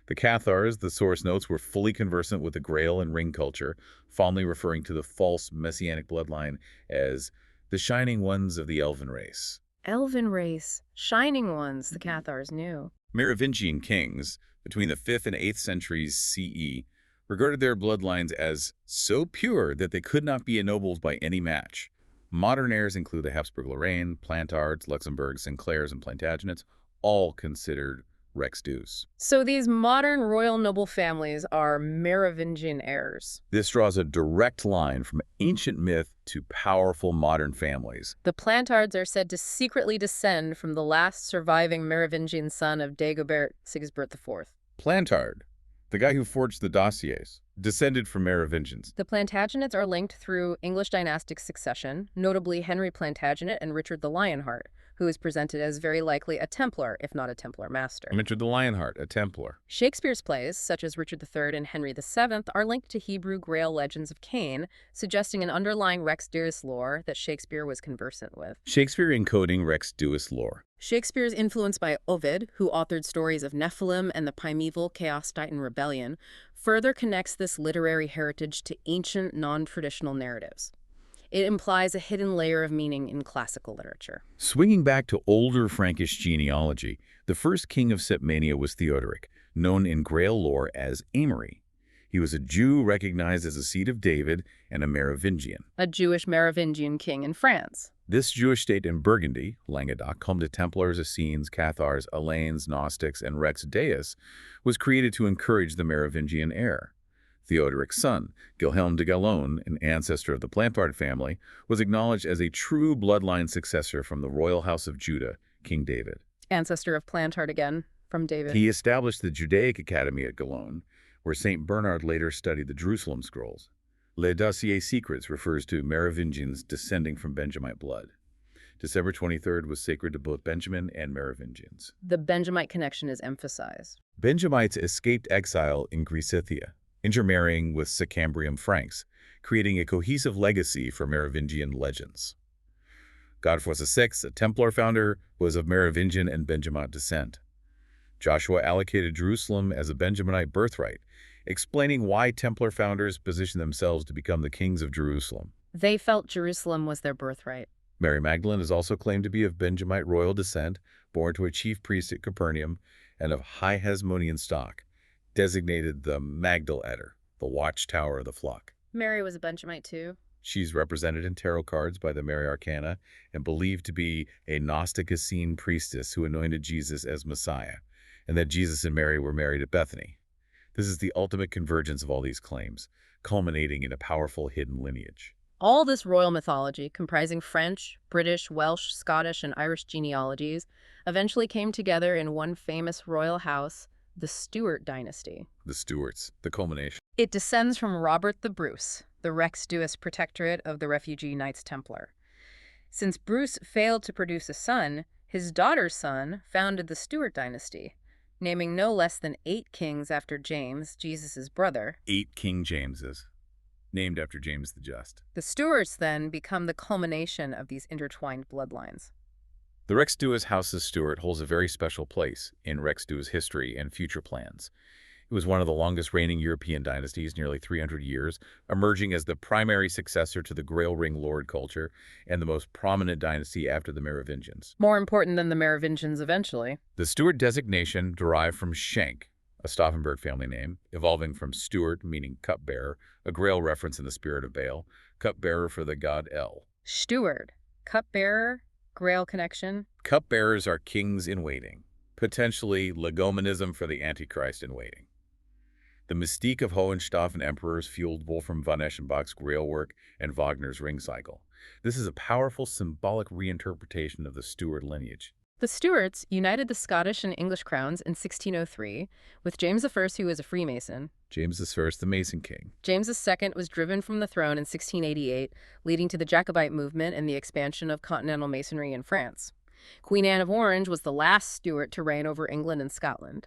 The Cathars, the source notes, were fully conversant with the Grail and ring culture, fondly referring to the false messianic bloodline as the shining ones of the elven race. Elven race, shining ones, the Cathars knew. Merovingian kings, between the 5th and 8th centuries CE, regarded their bloodlines as so pure that they could not be ennobled by any match. Modern heirs include the Habsburg-Lorraine, Plantards, Luxembourg, Sinclairs, and Plantagenets, all considered Rex Deus. So these modern royal noble families are Merovingian heirs. This draws a direct line from ancient myth to powerful modern families. The Plantards are said to secretly descend from the last surviving Merovingian son of Dagobert Sigisbert IV. Plantard, the guy who forged the dossiers, descended from Merovingians. The Plantagenets are linked through English dynastic succession, notably Henry Plantagenet and Richard the Lionheart, who is presented as very likely a Templar, if not a Templar master. Richard the Lionheart, a Templar. Shakespeare's plays, such as Richard III and Henry VII, are linked to Hebrew Grail legends of Cain, suggesting an underlying Rex Deus lore that Shakespeare was conversant with. Shakespeare encoding Rex Deus lore. Shakespeare's influence by Ovid, who authored stories of Nephilim and the primeval Chaos Titan rebellion, further connects this literary heritage to ancient, non-traditional narratives. It implies a hidden layer of meaning in classical literature. Swinging back to older Frankish genealogy, the first king of Septmania was Theodoric, known in Grail lore as Amory. He was a Jew recognized as a seed of David and a Merovingian. A Jewish Merovingian king in France. This Jewish state in Burgundy, Languedoc, home to Templars, Essenes, Cathars, Alains, Gnostics, and Rex Deus, was created to encourage the Merovingian heir. Theodoric's son, Guilhelm de Gallon, an ancestor of the Plantard family, was acknowledged as a true bloodline successor from the royal house of Judah, King David. Ancestor of Plantard again, from David. He established the Judaic Academy at Gallon, where St. Bernard later studied the Jerusalem scrolls. Les Dossiers Secrets refers to Merovingians descending from Benjamite blood. December 23rd was sacred to both Benjamin and Merovingians. The Benjamite connection is emphasized. Benjamites escaped exile in Greece-Scythia, intermarrying with Sicambrium Franks, creating a cohesive legacy for Merovingian legends. Godfrey VI, a Templar founder, was of Merovingian and Benjamite descent. Joshua allocated Jerusalem as a Benjaminite birthright, explaining why Templar founders positioned themselves to become the kings of Jerusalem. They felt Jerusalem was their birthright. Mary Magdalene is also claimed to be of Benjamite royal descent, born to a chief priest at Capernaum, and of high Hasmonean stock, designated the Magdaleder, the watchtower of the flock. Mary was a Benjamite too. She's represented in tarot cards by the Mary Arcana and believed to be a Gnostic-Essene priestess who anointed Jesus as Messiah, and that Jesus and Mary were married at Bethany. This is the ultimate convergence of all these claims, culminating in a powerful hidden lineage. All this royal mythology, comprising French, British, Welsh, Scottish, and Irish genealogies, eventually came together in one famous royal house, the Stuart dynasty. The Stuarts, the culmination. It descends from Robert the Bruce, the Rex Deus protectorate of the refugee Knights Templar. Since Bruce failed to produce a son, his daughter's son founded the Stuart dynasty, naming no less than 8 kings after James, Jesus' brother. 8 King Jameses, named after James the Just. The Stuarts then become the culmination of these intertwined bloodlines. The Rex Deus House of Stuart holds a very special place in Rex Deus history and future plans. It was one of the longest reigning European dynasties, nearly 300 years, emerging as the primary successor to the Grail Ring Lord culture and the most prominent dynasty after the Merovingians. More important than the Merovingians eventually. The Stuart designation derived from Schenk, a Stauffenberg family name, evolving from Stuart, meaning cupbearer, a Grail reference in the spirit of Baal, cupbearer for the god El. Stuart, cupbearer, Grail connection. Cupbearers are kings in waiting, potentially legomanism for the Antichrist in waiting. The mystique of Hohenstaufen emperors fueled Wolfram von Eschenbach's Grail work and Wagner's Ring cycle. This is a powerful symbolic reinterpretation of the Stuart lineage. The Stuarts united the Scottish and English crowns in 1603, with James I, who was a Freemason. James I, the Mason King. James II was driven from the throne in 1688, leading to the Jacobite movement and the expansion of continental Masonry in France. Queen Anne of Orange was the last Stuart to reign over England and Scotland.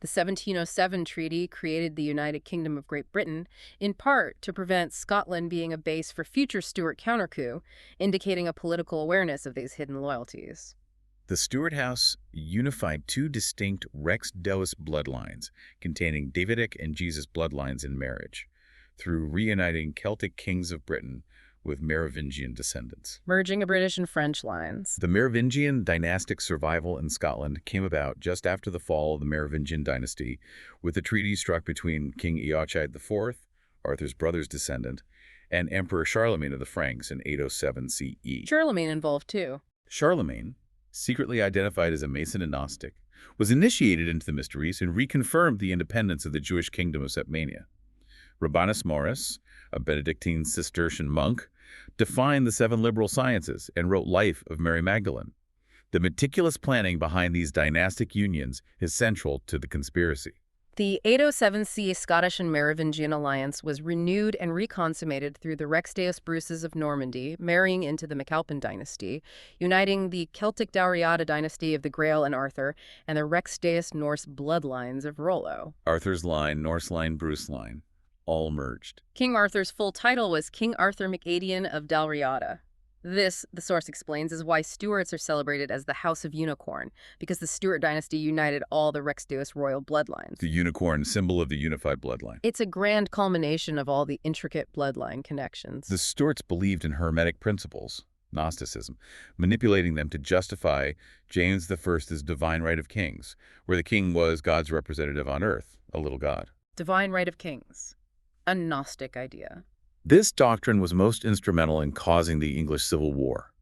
The 1707 treaty created the United Kingdom of Great Britain, in part to prevent Scotland being a base for future Stuart counter-coup, indicating a political awareness of these hidden loyalties. The Stuart House unified 2 distinct Rex Deus bloodlines, containing Davidic and Jesus bloodlines in marriage, through reuniting Celtic kings of Britain with Merovingian descendants. Merging British and French lines. The Merovingian dynastic survival in Scotland came about just after the fall of the Merovingian dynasty, with a treaty struck between King Eochaid IV, Arthur's brother's descendant, and Emperor Charlemagne of the Franks in 807 CE. Charlemagne involved too. Charlemagne, secretly identified as a Mason and Gnostic, was initiated into the mysteries and reconfirmed the independence of the Jewish kingdom of Septmania. Rabanus Maurus, a Benedictine Cistercian monk, defined the 7 liberal sciences and wrote Life of Mary Magdalene. The meticulous planning behind these dynastic unions is central to the conspiracy. The 807 Scottish and Merovingian alliance was renewed and reconsummated through the Rex Deus Bruces of Normandy, marrying into the MacAlpin dynasty, uniting the Celtic Dalriada dynasty of the Grail and Arthur, and the Rex Deus Norse bloodlines of Rollo. Arthur's line, Norse line, Bruce line, all merged. King Arthur's full title was King Arthur MacAdian of Dalriada. This, the source explains, is why Stuarts are celebrated as the House of Unicorn, because the Stuart dynasty united all the Rex Deus royal bloodlines. The unicorn, symbol of the unified bloodline. It's a grand culmination of all the intricate bloodline connections. The Stuarts believed in Hermetic principles, Gnosticism, manipulating them to justify James I's divine right of kings, where the king was God's representative on earth, a little god. Divine right of kings. A Gnostic idea. This doctrine was most instrumental in causing the English Civil War.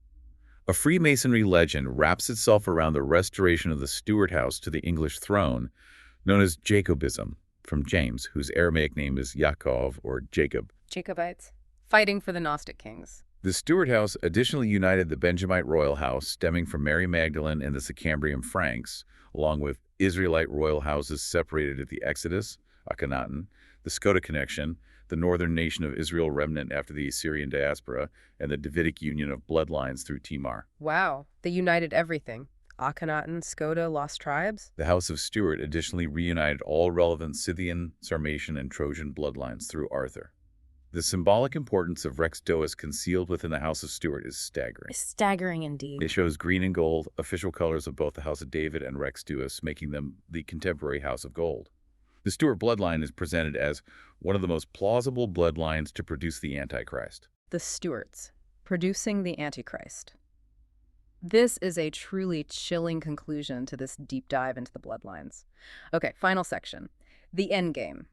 A Freemasonry legend wraps itself around the restoration of the Stuart house to the English throne, known as Jacobism, from James, whose Aramaic name is Yaakov or Jacob. Jacobites, fighting for the Gnostic kings. The Stuart house additionally united the Benjamite royal house stemming from Mary Magdalene and the Sicambrian Franks, along with Israelite royal houses separated at the Exodus, Akhenaten, the Skoda connection, the northern nation of Israel remnant after the Assyrian diaspora, and the Davidic union of bloodlines through Tamar. Wow, they united everything. Akhenaten, Skoda, lost tribes? The House of Stuart additionally reunited all relevant Scythian, Sarmatian, and Trojan bloodlines through Arthur. The symbolic importance of Rex Deus concealed within the House of Stuart is staggering. Staggering indeed. It shows green and gold, official colors of both the House of David and Rex Deus, making them the contemporary House of Gold. The Stuart bloodline is presented as one of the most plausible bloodlines to produce the Antichrist. The Stuarts, producing the Antichrist. This is a truly chilling conclusion to this deep dive into the bloodlines. Okay, final section. The endgame.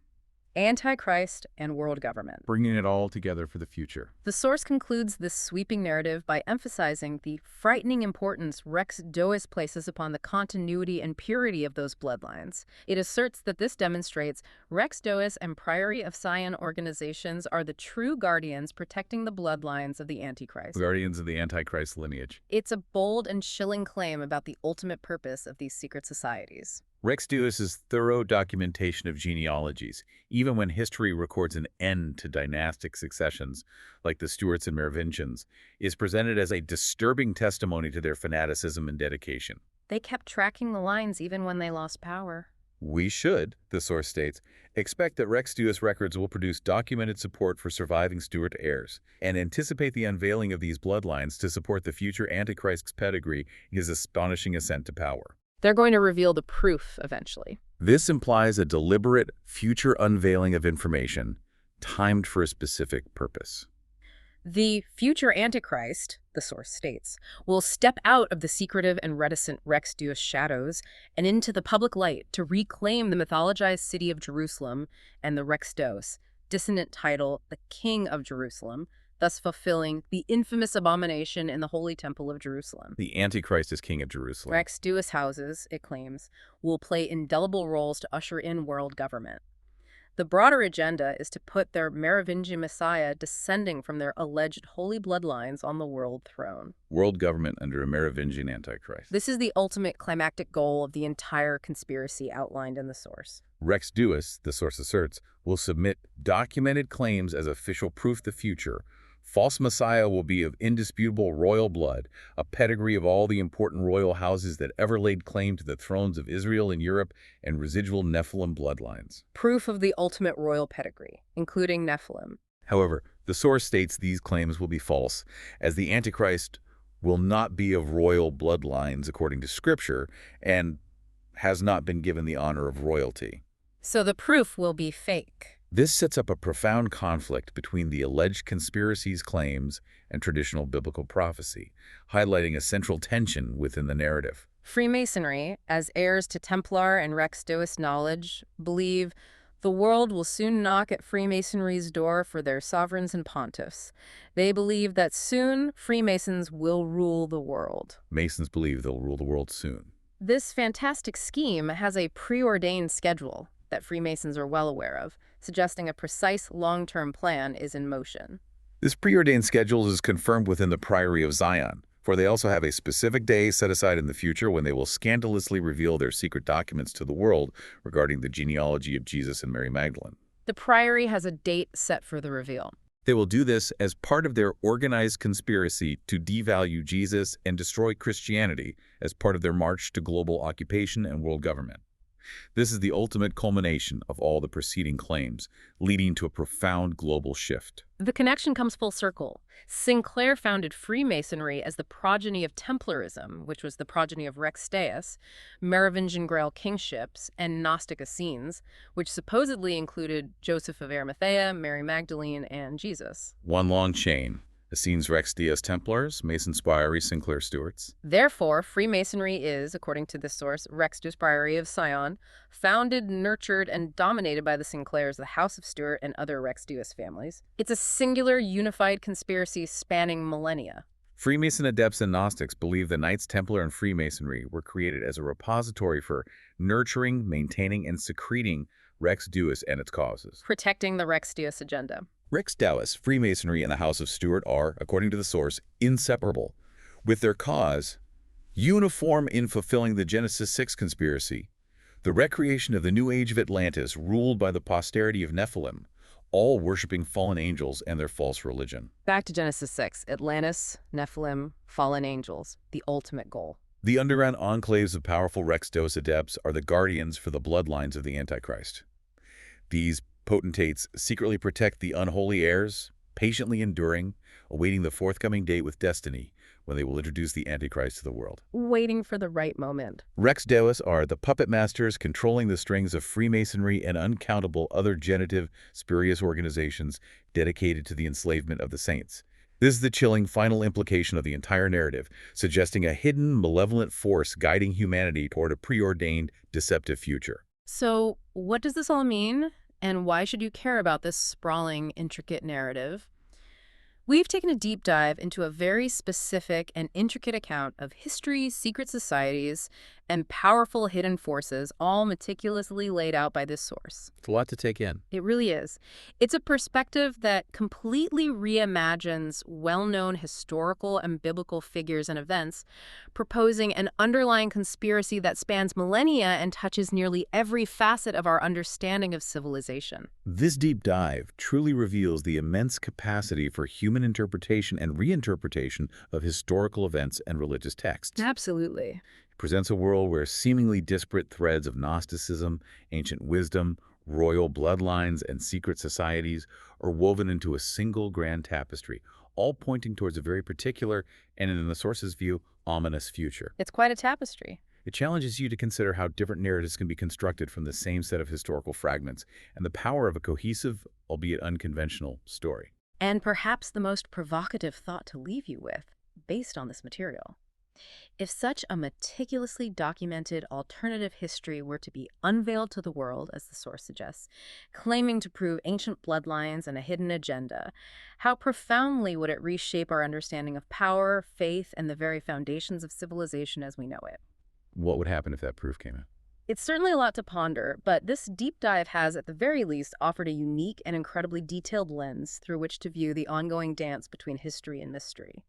Antichrist, and world government. Bringing it all together for the future. The source concludes this sweeping narrative by emphasizing the frightening importance Rex Deus places upon the continuity and purity of those bloodlines. It asserts that this demonstrates Rex Deus and Priory of Sion organizations are the true guardians protecting the bloodlines of the Antichrist. Guardians of the Antichrist lineage. It's a bold and chilling claim about the ultimate purpose of these secret societies. Rex Deus's thorough documentation of genealogies, even when history records an end to dynastic successions like the Stuarts and Merovingians, is presented as a disturbing testimony to their fanaticism and dedication. They kept tracking the lines even when they lost power. We should, the source states, expect that Rex Deus records will produce documented support for surviving Stuart heirs, and anticipate the unveiling of these bloodlines to support the future Antichrist's pedigree in his astonishing ascent to power. They're going to reveal the proof eventually. This implies a deliberate future unveiling of information, timed for a specific purpose. The future Antichrist, the source states, will step out of the secretive and reticent Rex Deus shadows and into the public light to reclaim the mythologized city of Jerusalem and the Rex Deus, dissonant title, the King of Jerusalem, thus fulfilling the infamous abomination in the Holy Temple of Jerusalem. The Antichrist is king of Jerusalem. Rex Deus houses, it claims, will play indelible roles to usher in world government. The broader agenda is to put their Merovingian messiah descending from their alleged holy bloodlines on the world throne. World government under a Merovingian Antichrist. This is the ultimate climactic goal of the entire conspiracy outlined in the source. Rex Deus, the source asserts, will submit documented claims as official proof the future. False Messiah will be of indisputable royal blood, a pedigree of all the important royal houses that ever laid claim to the thrones of Israel and Europe, and residual Nephilim bloodlines. Proof of the ultimate royal pedigree, including Nephilim. However, the source states these claims will be false, as the Antichrist will not be of royal bloodlines according to Scripture, and has not been given the honor of royalty. So the proof will be fake. This sets up a profound conflict between the alleged conspiracy's claims and traditional biblical prophecy, highlighting a central tension within the narrative. Freemasonry, as heirs to Templar and Rex Deus knowledge, believe the world will soon knock at Freemasonry's door for their sovereigns and pontiffs. They believe that soon Freemasons will rule the world. Masons believe they'll rule the world soon. This fantastic scheme has a preordained schedule that Freemasons are well aware of, suggesting a precise long-term plan is in motion. This preordained schedule is confirmed within the Priory of Sion, for they also have a specific day set aside in the future when they will scandalously reveal their secret documents to the world regarding the genealogy of Jesus and Mary Magdalene. The Priory has a date set for the reveal. They will do this as part of their organized conspiracy to devalue Jesus and destroy Christianity as part of their march to global occupation and world government. This is the ultimate culmination of all the preceding claims, leading to a profound global shift. The connection comes full circle. Sinclair founded Freemasonry as the progeny of Templarism, which was the progeny of Rex Deus, Merovingian Grail kingships, and Gnostic-Essenes, which supposedly included Joseph of Arimathea, Mary Magdalene, and Jesus. One long chain. Essenes Rex Deus Templars, Masons Priory Sinclair Stuarts. Therefore, Freemasonry is, according to this source, Rex Deus Priory of Sion, founded, nurtured, and dominated by the Sinclairs, the House of Stuart, and other Rex Deus families. It's a singular, unified conspiracy spanning millennia. Freemason adepts and Gnostics believe the Knights Templar and Freemasonry were created as a repository for nurturing, maintaining, and secreting Rex Deus and its causes. Protecting the Rex Deus agenda. Rex Deus, Freemasonry, and the House of Stuart are, according to the source, inseparable, with their cause uniform in fulfilling the Genesis 6 conspiracy, the recreation of the new age of Atlantis ruled by the posterity of Nephilim, all worshiping fallen angels and their false religion. Back to Genesis 6, Atlantis, Nephilim, fallen angels, the ultimate goal. The underground enclaves of powerful Rex Deus adepts are the guardians for the bloodlines of the Antichrist. These potentates secretly protect the unholy heirs, patiently enduring, awaiting the forthcoming date with destiny when they will introduce the Antichrist to the world. Waiting for the right moment. Rex Deus are the puppet masters controlling the strings of Freemasonry and uncountable other genitive, spurious organizations dedicated to the enslavement of the saints. This is the chilling final implication of the entire narrative, suggesting a hidden, malevolent force guiding humanity toward a preordained, deceptive future. So, what does this all mean? And why should you care about this sprawling, intricate narrative? We've taken a deep dive into a very specific and intricate account of history, secret societies, and powerful hidden forces, all meticulously laid out by this source. It's a lot to take in. It really is. It's a perspective that completely reimagines well-known historical and biblical figures and events, proposing an underlying conspiracy that spans millennia and touches nearly every facet of our understanding of civilization. This deep dive truly reveals the immense capacity for human interpretation and reinterpretation of historical events and religious texts. Absolutely. It presents a world where seemingly disparate threads of Gnosticism, ancient wisdom, royal bloodlines, and secret societies are woven into a single grand tapestry, all pointing towards a very particular, and in the source's view, ominous future. It's quite a tapestry. It challenges you to consider how different narratives can be constructed from the same set of historical fragments and the power of a cohesive, albeit unconventional, story. And perhaps the most provocative thought to leave you with, based on this material. If such a meticulously documented alternative history were to be unveiled to the world, as the source suggests, claiming to prove ancient bloodlines and a hidden agenda, how profoundly would it reshape our understanding of power, faith, and the very foundations of civilization as we know it? What would happen if that proof came in? It's certainly a lot to ponder, but this deep dive has, at the very least, offered a unique and incredibly detailed lens through which to view the ongoing dance between history and mystery.